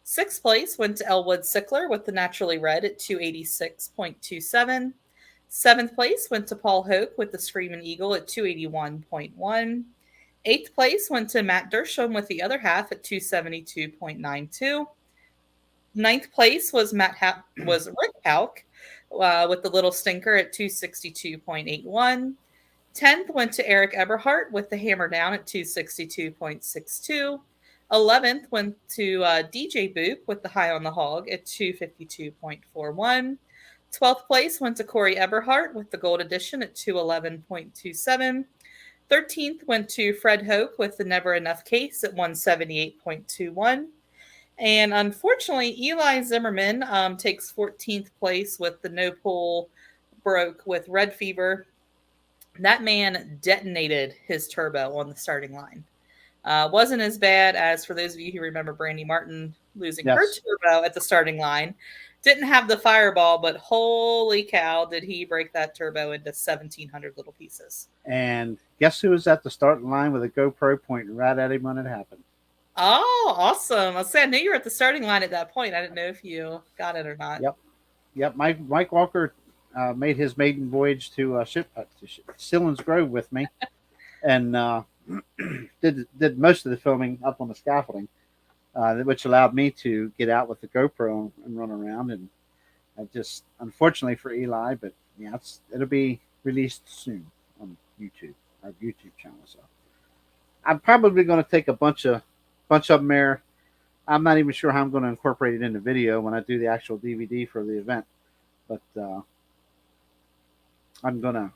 Sixth place went to Elwood Sickler with the naturally red at 286.27. Seventh place went to Paul Hoke with the Screaming Eagle at 281.1. Eighth place went to Matt Dersham with the other half at 272.92. Ninth place was Rick Hauk with the little stinker at 262.81. 10th went to Eric Eberhardt with the hammer down at 262.62. 11th went to DJ Boop with the high on the hog at 252.41. 12th place went to Corey Eberhardt with the gold edition at 211.27. 13th went to Fred Hoke with the Never Enough case at 178.21. And unfortunately, Eli Zimmerman takes 14th place with the no pull broke with Red Fever. That man detonated his turbo on the starting line. Wasn't as bad as, for those of you who remember Brandy Martin losing her turbo at the starting line. Didn't have the fireball, but holy cow, did he break that turbo into 1,700 little pieces. And guess who was at the starting line with a GoPro pointing right at him when it happened? Oh, awesome. I knew you were at the starting line at that point. I didn't know if you got it or not. Yep. Mike Walker made his maiden voyage to Selinsgrove with me and did most of the filming up on the scaffolding, which allowed me to get out with the GoPro and run around. And I just, unfortunately for Eli, but yeah, it'll be released soon on YouTube, our YouTube channel. So I'm probably going to take a bunch of them there. I'm not even sure how I'm going to incorporate it in the video when I do the actual DVD for the event. But I'm going to,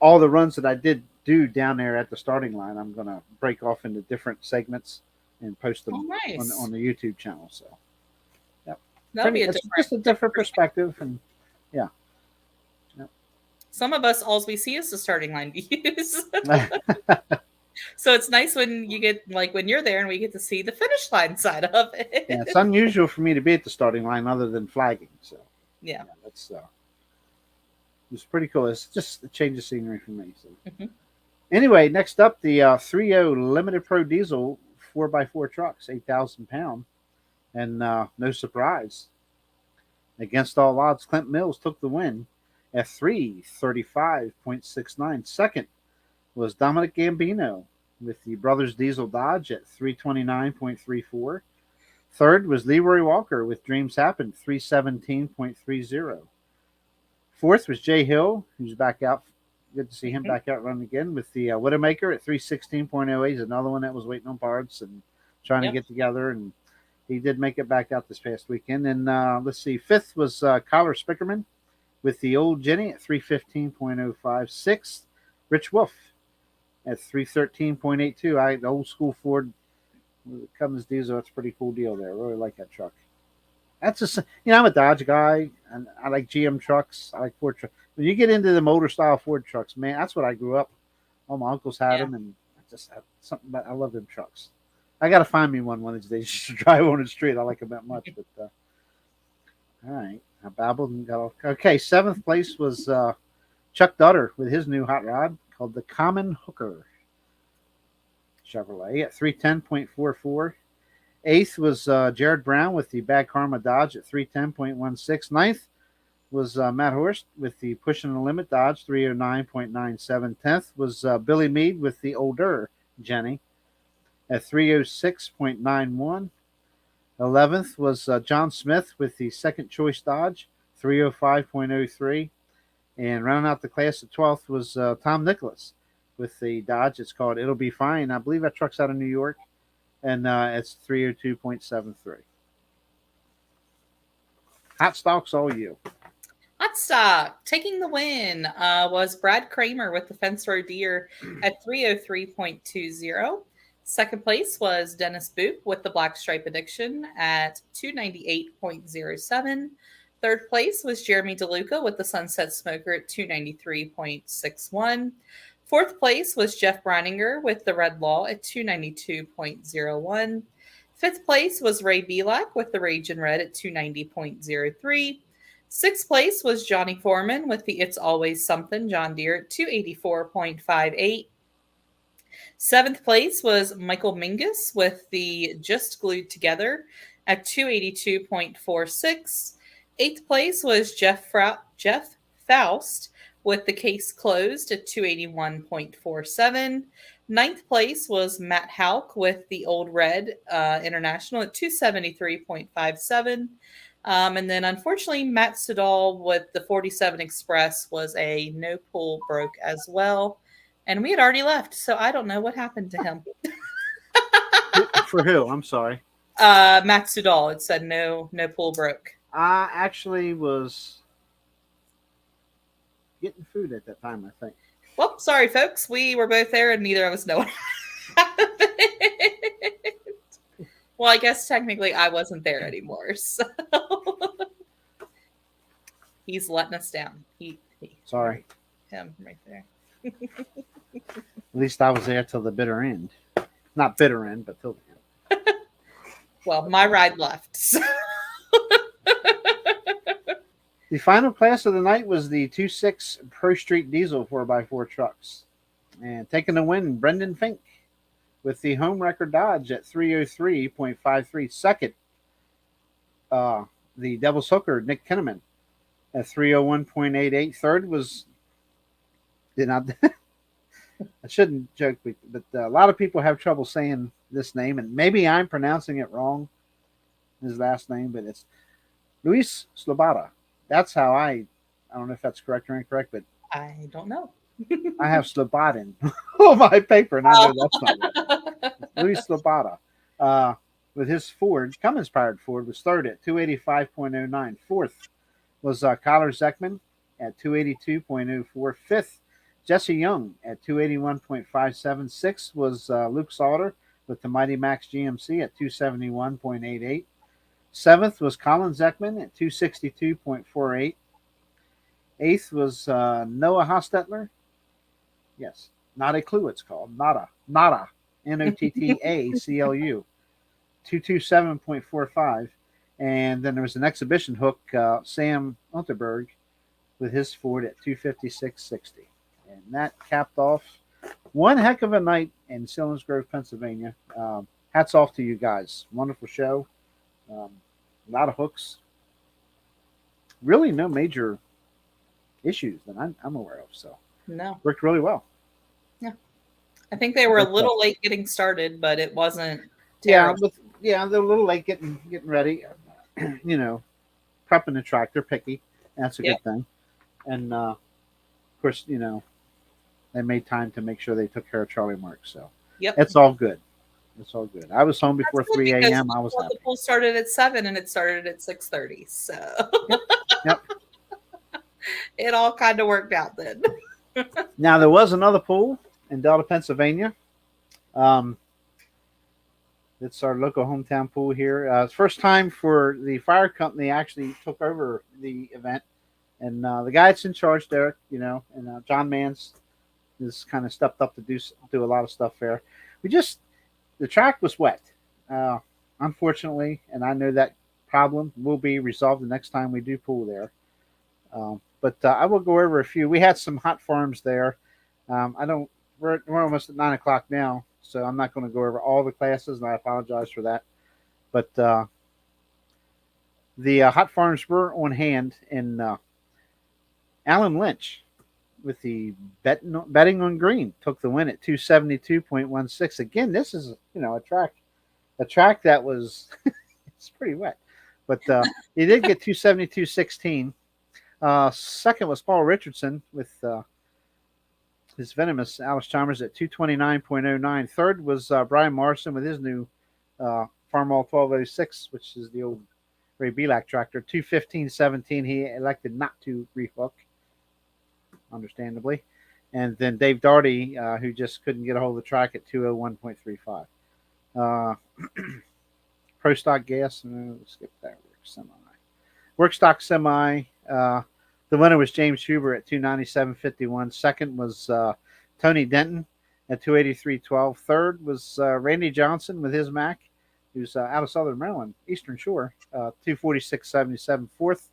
all the runs that I did do down there at the starting line, I'm going to break off into different segments and post them on the YouTube channel. So, yeah. It's just a different perspective. And yeah. Yep. Some of us, all we see is the starting line views. So it's nice when you get, like, when you're there and we get to see the finish line side of it. Yeah, it's unusual for me to be at the starting line other than flagging. So yeah, that's it's pretty cool. It's just a change of scenery for me. So anyway, next up, the 3.0 Limited Pro Diesel 4x4 trucks, 8,000 pound, and no surprise, against all odds, Clint Mills took the win at 3:35.69. Second was Dominic Gambino with the Brothers Diesel Dodge at 3:29.34. Third was Leroy Walker with Dreams Happen, 3:17.30. Fourth was Jay Hill, who's back out. Good to see him back out running again with the Widowmaker at 3:16.08. He's another one that was waiting on parts and trying to get together, and he did make it back out this past weekend. And let's see, fifth was Kyler Spickerman with the Old Jenny at 3:15.05. Sixth, Rich Wolf at 3:13.82. The old school Ford Cummins diesel. That's a pretty cool deal there. I really like that truck. That's just, I'm a Dodge guy, and I like GM trucks. I like Ford trucks. When you get into the motor style Ford trucks, man, that's what I grew up. All my uncles had them, and I just have something about, I love them trucks. I got to find me one of these days just to drive on the street. I like them that much. But all right, I babbled and got off. Okay, seventh place was Chuck Dutter with his new hot rod called the Common Hooker Chevrolet at 3:10.44. Eighth was Jared Brown with the Bad Karma Dodge at 3:10.16. Ninth was Matt Horst with the Pushing the Limit Dodge, 3:09.97. 10th was Billy Mead with the older Jenny at 3:06.91. 11th was John Smith with the Second Choice Dodge, 3:05.03. And rounding out the class at 12th was Tom Nicholas with the Dodge. It's called It'll Be Fine. I believe that truck's out of New York, and it's 3:02.73. Hot stocks, all you. I Stock taking the win was Brad Kramer with the Fence Row Deer at 303.20. Second place was Dennis Boop with the Black Stripe Addiction at 298.07. Third place was Jeremy DeLuca with the Sunset Smoker at 293.61. Fourth place was Jeff Brininger with the Red Law at 292.01. Fifth place was Ray Belak with the Rage in Red at 290.03. Sixth place was Johnny Foreman with the It's Always Something John Deere at 284.58. Seventh place was Michael Mingus with the Just Glued Together at 282.46. Eighth place was Jeff Faust with the Case Closed at 281.47. Ninth place was Matt Hauk with the Old Red International at 273.57. And then, unfortunately, Matt Sedal with the 47 Express was a no pull broke as well. And we had already left, so I don't know what happened to him. For who? I'm sorry. Matt Sedal. It said no pull broke. I actually was getting food at that time, I think. Well, sorry, folks. We were both there, and neither of us know what happened. Well, I guess technically I wasn't there anymore, so he's letting us down. Sorry. Him right there. At least I was there till the bitter end. Not bitter end, but till the end. Well, my ride left. So. The final class of the night was the 2.6 Pro Street Diesel 4x4 trucks. And taking the win, Brendan Fink with the home record Dodge at 303.53. Second, the Devil's Hooker, Nick Kinnaman at 301.88. Third was, I shouldn't joke, but a lot of people have trouble saying this name, and maybe I'm pronouncing it wrong, his last name, but it's Luis Slobada. That's how I don't know if that's correct or incorrect, but I don't know. I have Slobodin on my paper, and I know that's not right. Luis Slobada with his Ford, Cummins-powered Ford, was third at 285.09. Fourth was Kyler Zeckman at 282.04. Fifth, Jesse Young at 281.57. Sixth was Luke Sauter with the Mighty Max GMC at 271.88. Seventh was Colin Zeckman at 262.48. Eighth was Noah Hostetler. Yes, not a clue it's called. Nada. Nottaclu. 227.45. And then there was an exhibition hook, Sam Unterberg, with his Ford at 256.60. And that capped off one heck of a night in Selinsgrove, Pennsylvania. Hats off to you guys. Wonderful show. A lot of hooks. Really no major issues that I'm aware of. So no, worked really well. Yeah, I think they were a little late getting started, but it wasn't terrible. They're a little late getting ready. Prepping the track. They're picky. That's a good thing. And of course, they made time to make sure they took care of Charlie Mark. So it's all good. It's all good. I was home before 3 a.m. I was happy. The pool started at 7 and it started at 6:30. So yep. It all kind of worked out then. Now there was another pool in Delta, Pennsylvania. It's our local hometown pool here. It's first time for the fire company actually took over the event, and the guy that's in charge, Derek, and John Mans has kind of stepped up to do a lot of stuff there. The track was wet, unfortunately, and I know that problem will be resolved the next time we do pool there. But I will go over a few. We had some hot farms there. We're almost at 9 o'clock now, so I'm not going to go over all the classes, and I apologize for that. But the hot farms were on hand, and Alan Lynch with the betting on green took the win at 272.16. Again, this is a track that was it's pretty wet, but he did get 272.16. Second was Paul Richardson with his venomous Alice Chalmers at 229.09. Third was Brian Morrison with his new Farmall 1206, which is the old Ray Belak tractor. 2:15:17, he elected not to rehook, understandably. And then Dave Darty, who just couldn't get a hold of the track at 2:01.35. Pro stock gas, skip that. Work stock semi. The winner was James Huber at 297.51. Second was Tony Denton at 283.12. Third was Randy Johnson with his Mac, who's out of Southern Maryland, Eastern Shore, 246.77. Fourth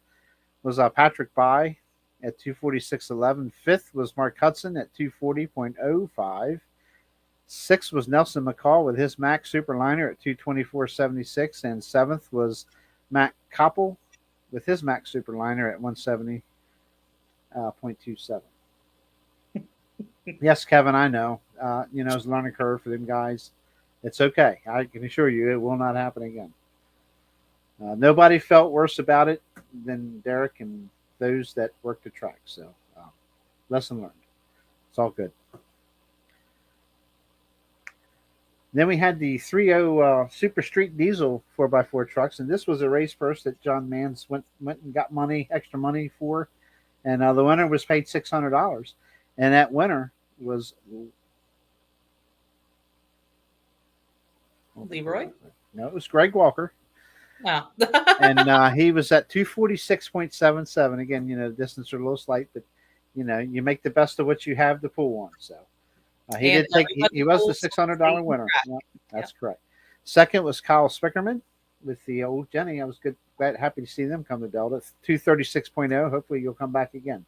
was Patrick By at 246.11. Fifth was Mark Hudson at 240.05. Sixth was Nelson McCall with his Mac Superliner at 224.76. And seventh was Matt Koppel with his Mac Superliner at 170.27. Yes, Kevin, I know. It's a learning curve for them guys. It's okay. I can assure you it will not happen again. Nobody felt worse about it than Derek and those that worked the track. So, lesson learned. It's all good. Then we had the 3.0 Super Street Diesel 4x4 trucks, and this was a race first that John Mans went and got extra money for, and the winner was paid $600, and that winner was Leroy. No, it was Greg Walker. Oh. And he was at 246.77. Again, the distance are a little slight, but you make the best of what you have to pull on. So. He was the $600 winner. Yeah, that's correct. Second was Kyle Spickerman with the old Jenny. I was happy to see them come to Delta. 236.0. Hopefully you'll come back again.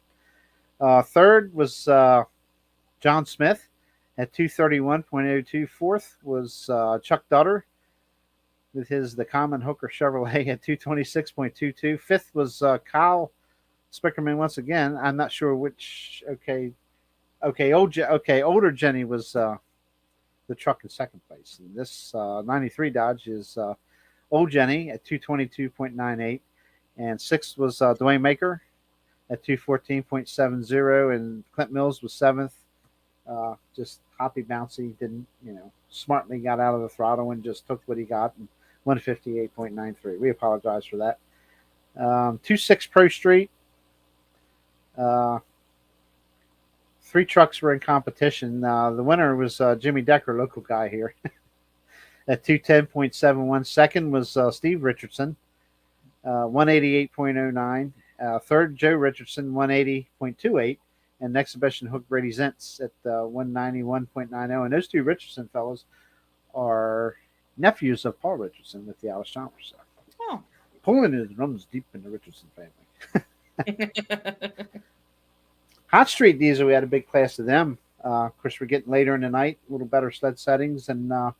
Third was John Smith at 231.02. Fourth was Chuck Dutter with the Common Hooker Chevrolet at 226.22. Fifth was Kyle Spickerman once again. I'm not sure which. Older Jenny was the truck in second place. And this 93 Dodge is Old Jenny at 222.98. And sixth was Dwayne Maker at 214.70. And Clint Mills was seventh. Just hoppy bouncy, didn't, smartly got out of the throttle and just took what he got, and 158.93. We apologize for that. 2.6 Pro Street. Three trucks were in competition. The winner was Jimmy Decker, local guy here, at 210.71. Second was Steve Richardson, 188.09. Third, Joe Richardson, 180.28. And next exhibition, Hook Brady Zentz at 191.90. And those two Richardson fellows are nephews of Paul Richardson with the Alice Chalmers. Oh. Pulling runs deep in the Richardson family. Hot Street Diesel, we had a big class of them. Of course, we're getting later in the night, a little better sled settings, and not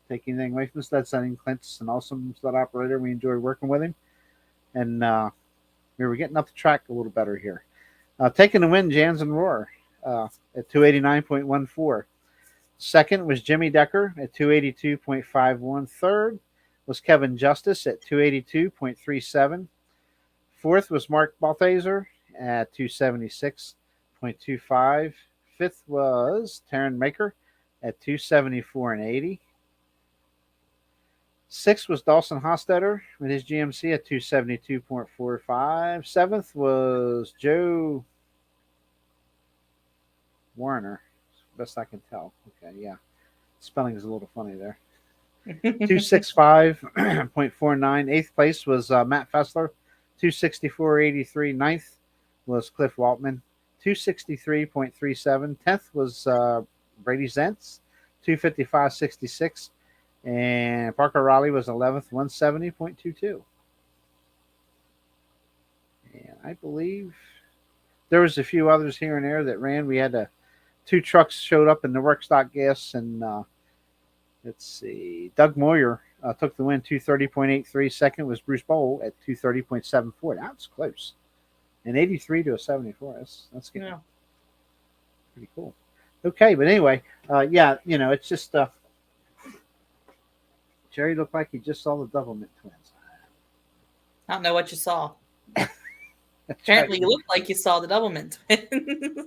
taking anything away from the sled setting. Clint's an awesome sled operator. We enjoy working with him. And we were getting up the track a little better here. Taking the win, Jansen Roar at 289.14. Second was Jimmy Decker at 282.51. Third was Kevin Justice at 282.37. Fourth was Mark Balthaser at 276.25. Fifth was Taryn Maker at 274.80. Sixth was Dawson Hostetter with his GMC at 272.45. Seventh was Joe Warner, best I can tell. Okay, yeah. Spelling is a little funny there. 265.49. Eighth place was Matt Fessler, 264.83. Ninth was Cliff Waltman, 263.37. 10th was Brady Zentz, 255.66. And Parker Raleigh was 11th, 170.22. And I believe there was a few others here and there that ran. We had two trucks showed up in the work stock gas, and let's see, Doug Moyer took the win, 230.83. Second was Bruce Bowl at 230.74. That's close. An 83 to a 74. That's good. Yeah. Pretty cool. Okay, but anyway, it's just Jerry looked like he just saw the Doublemint twins. I don't know what you saw. Apparently, you looked like you saw the Doublemint twins.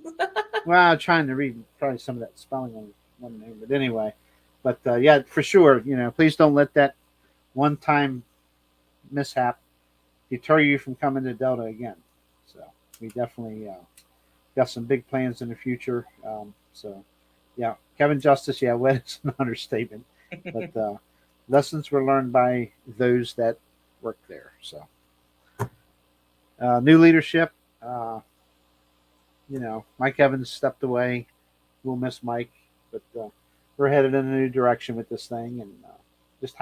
Well, I'm trying to read probably some of that spelling on one name, but anyway. But yeah, for sure, please don't let that one-time mishap deter you from coming to Delta again. So we definitely got some big plans in the future. So yeah, Kevin Justice, yeah, wet is an understatement, but lessons were learned by those that work there. So new leadership. Uh, Mike Evans stepped away. We'll miss Mike, but we're headed in a new direction with this thing, and just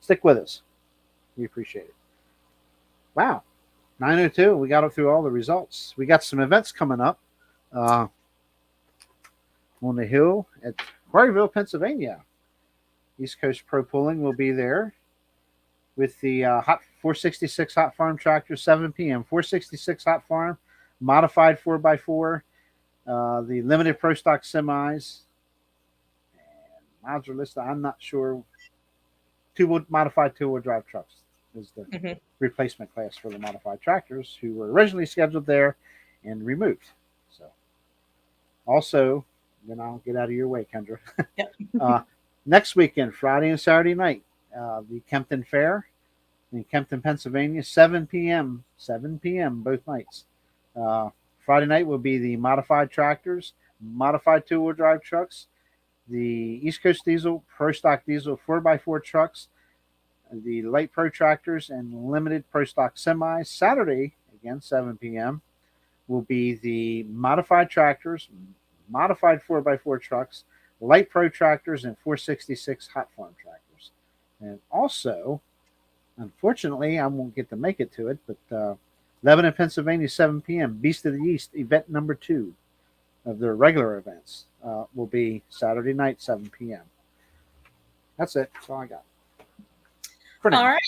stick with us. We appreciate it. Wow, 9:02. We got up through all the results. We got some events coming up on the hill at Quarryville, Pennsylvania. East Coast Pro Pulling will be there with the Hot 466 Hot Farm tractor, 7 p.m. 466 Hot Farm, modified 4x4, the limited Pro Stock semis, and mods are listed. I'm not sure. Modified two-wheel drive trucks is the replacement class for the modified tractors who were originally scheduled there and removed. So, also, then I'll get out of your way, Kendra. Yep. Next weekend, Friday and Saturday night, the Kempton Fair in Kempton, Pennsylvania, 7 p.m. 7 p.m. both nights. Friday night will be the modified tractors, modified two-wheel drive trucks, the East Coast Diesel, Pro Stock Diesel 4x4 trucks, the light Pro tractors, and limited Pro Stock semis. Saturday, again, 7 p.m., will be the modified tractors, modified 4x4 trucks, light Pro tractors, and 466 Hot Farm tractors. And also, unfortunately, I won't get to make it to it, but Lebanon, Pennsylvania, 7 p.m., Beast of the East, event number 2 of their regular events will be Saturday night, 7 p.m. That's it. That's all I got. All right.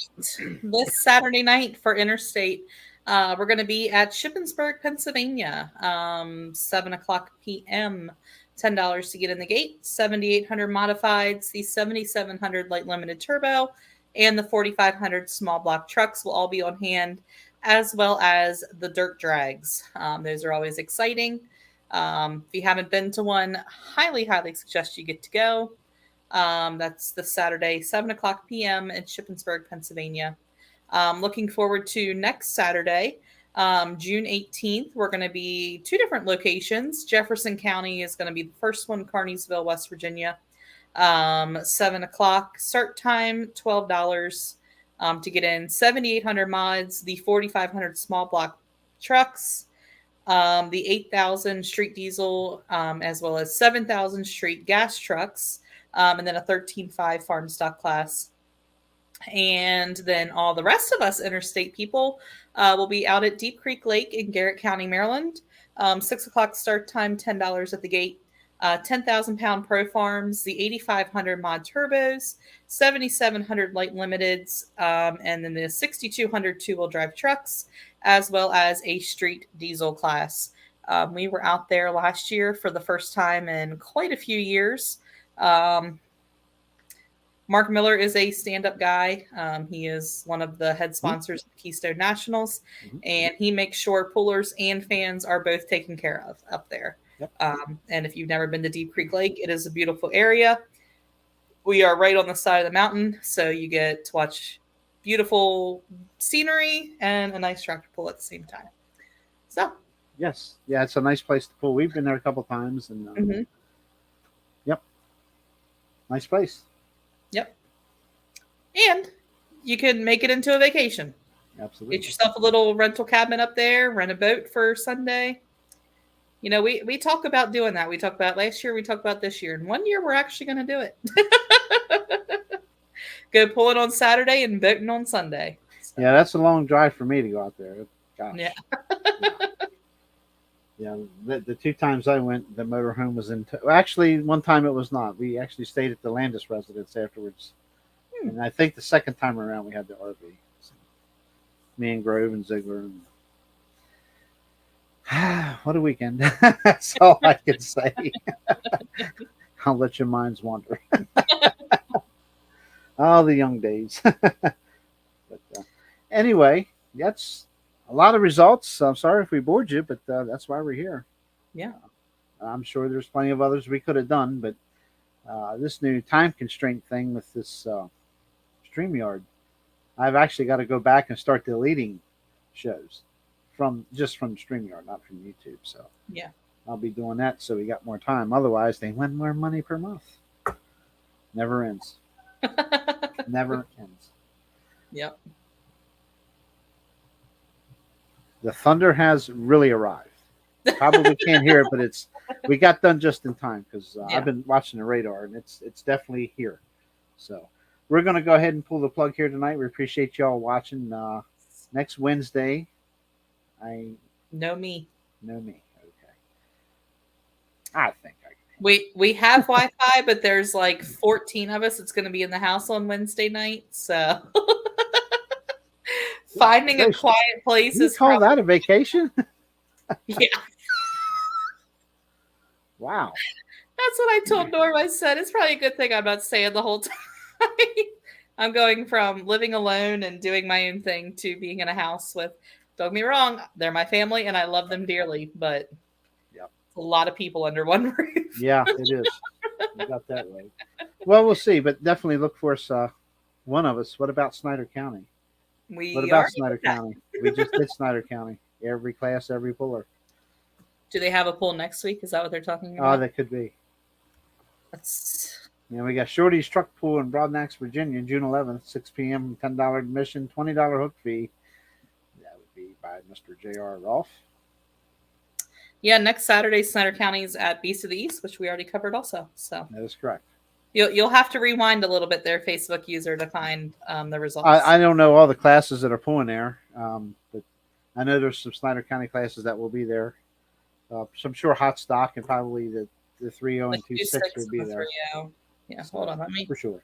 This Saturday night for Interstate, we're going to be at Shippensburg, Pennsylvania, 7 o'clock p.m. $10 to get in the gate, 7,800 modifieds, the 7,700 light limited turbo, and the 4,500 small block trucks will all be on hand, as well as the dirt drags. Those are always exciting. If you haven't been to one, highly suggest you get to go. That's the Saturday, 7 o'clock p.m. in Shippensburg, Pennsylvania. Looking forward to next Saturday, June 18th. We're going to be 2 different locations. Jefferson County is going to be the first one, Carneysville, West Virginia. 7 o'clock start time, $12 to get in. 7,800 mods, the 4,500 small block trucks, the 8,000 street diesel, as well as 7,000 street gas trucks, and then a 13.5 farm stock class. And then all the rest of us interstate people will be out at Deep Creek Lake in Garrett County, Maryland. 6 o'clock start time, $10 at the gate. 10,000 pound Pro Farms, the 8,500 mod turbos, 7,700 light limiteds, and then the 6,200 two-wheel drive trucks, as well as a street diesel class. We were out there last year for the first time in quite a few years. Mark Miller is a stand-up guy. He is one of the head sponsors of Keystone Nationals, and he makes sure pullers and fans are both taken care of up there. Yep. And if you've never been to Deep Creek Lake, it is a beautiful area. We are right on the side of the mountain, so you get to watch beautiful scenery and a nice tractor pull at the same time. So, yes, yeah, it's a nice place to pull. We've been there a couple times, and yep, nice place. Yep, and you can make it into a vacation. Absolutely, get yourself a little rental cabin up there, rent a boat for Sunday. You know, we talk about doing that. We talked about last year. We talked about this year. And one year, we're actually going to do it. Go pull it on Saturday and boating on Sunday. So. Yeah, that's a long drive for me to go out there. Gosh. Yeah. Yeah, the 2 times I went, the motorhome was in. Actually, one time it was not. We actually stayed at the Landis residence afterwards. And I think the second time around, we had the RV. So, me and Grove and Ziegler and what a weekend. That's all I can say. I'll let your minds wander. Oh, the young days. But anyway, that's a lot of results. I'm sorry if we bored you, but that's why we're here. Yeah. I'm sure there's plenty of others we could have done, but this new time constraint thing with this StreamYard, I've actually got to go back and start deleting shows from StreamYard, not from YouTube. So Yeah. I'll be doing that so we got more time. Otherwise, they win more money per month. Never ends. Never ends. Yep. The thunder has really arrived. Probably can't hear it, but we got done just in time because I've been watching the radar and it's definitely here. So we're going to go ahead and pull the plug here tonight. We appreciate y'all watching. Next Wednesday, Know me. Okay. I think I can. We have Wi-Fi, but there's like 14 of us. It's going to be in the house on Wednesday night, so finding a quiet place is. You call that a vacation? Yeah. Wow. That's what I told Norm. I said it's probably a good thing I'm not staying the whole time. I'm going from living alone and doing my own thing to being in a house with. Don't get me wrong, they're my family and I love them dearly, but a lot of people under one roof. Yeah, it is. You got that right. Well, we'll see, but definitely look for us. One of us. What about Snyder County? What about Snyder County? We just did Snyder County. Every class, every puller. Do they have a pool next week? Is that what they're talking about? Oh, that could be. We got Shorty's Truck Pool in Broadnax, Virginia, June 11th, 6 p.m., $10 admission, $20 hook fee. That would be by Mr. J R Rolfe. Yeah, next Saturday, Snyder County is at Beast of the East, which we already covered also. So that is correct. You'll have to rewind a little bit there, Facebook user, to find the results. I don't know all the classes that are pulling there, but I know there's some Snyder County classes that will be there. So I'm sure Hot Stock and probably the 3.0 and 2.6 will be there. 3.0. Yeah, so, hold on. For sure.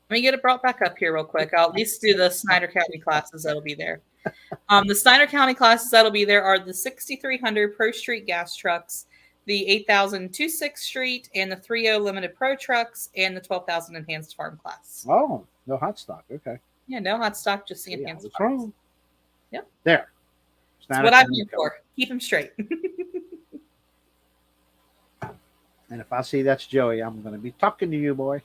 Let me get it brought back up here real quick. I'll at least do the Snyder County classes that'll be there. The Snyder County classes that'll be there are the 6300 Pro Street gas trucks, the 8000 2.6 Street, and the 3.0 Limited Pro trucks, and the 12,000 Enhanced Farm class. Oh, no Hot Stock. Okay. Yeah, no Hot Stock, just the Enhanced Farm. Yep. There. That's what I'm here for. Keep them straight. And if I see that's Joey, I'm going to be talking to you, boy.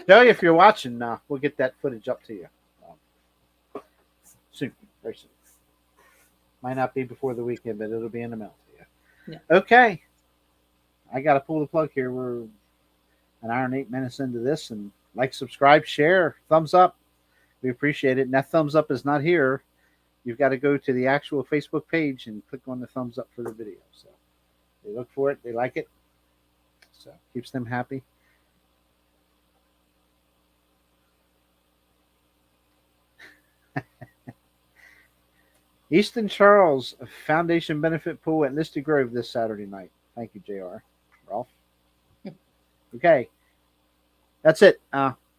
Joey, if you're watching, we'll get that footage up to you soon, very soon. Might not be before the weekend, but it'll be in the mail to you. Yeah. Okay. I got to pull the plug here. We're an hour and 8 minutes into this, and like, subscribe, share, thumbs up. We appreciate it. And that thumbs up is not here. You've got to go to the actual Facebook page and click on the thumbs up for the video. So they look for it. They like it. So keeps them happy. Easton Charles Foundation Benefit Pool at Misty Grove this Saturday night. Thank you, JR. Rolfe. Okay. That's it.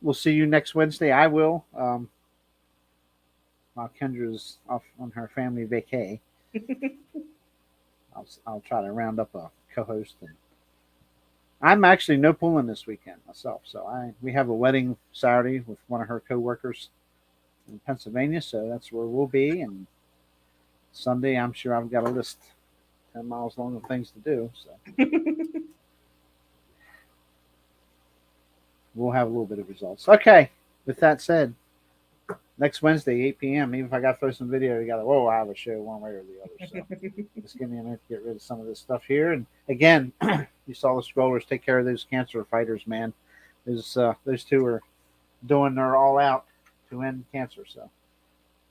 We'll see you next Wednesday. I will. While Kendra's off on her family vacay. I'll try to round up a co-host. And I'm actually no pulling this weekend myself. So we have a wedding Saturday with one of her co-workers in Pennsylvania. So that's where we'll be. And Sunday, I'm sure I've got a list 10 miles long of things to do. So we'll have a little bit of results. Okay. With that said, next Wednesday, 8 p.m., even if I got to throw some video together, I have a show one way or the other. So just give me a minute to get rid of some of this stuff here. And again, you saw the scrollers. Take care of those cancer fighters, man. Those two are doing their all out to end cancer. So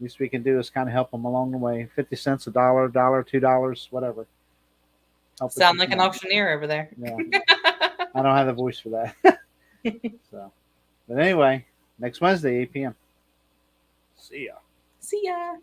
least we can do is kind of help them along the way. 50 cents, $1, $2, whatever. Sound like an auctioneer over there. Yeah. I don't have the voice for that. So, but anyway, next Wednesday, 8 p.m. See ya. See ya.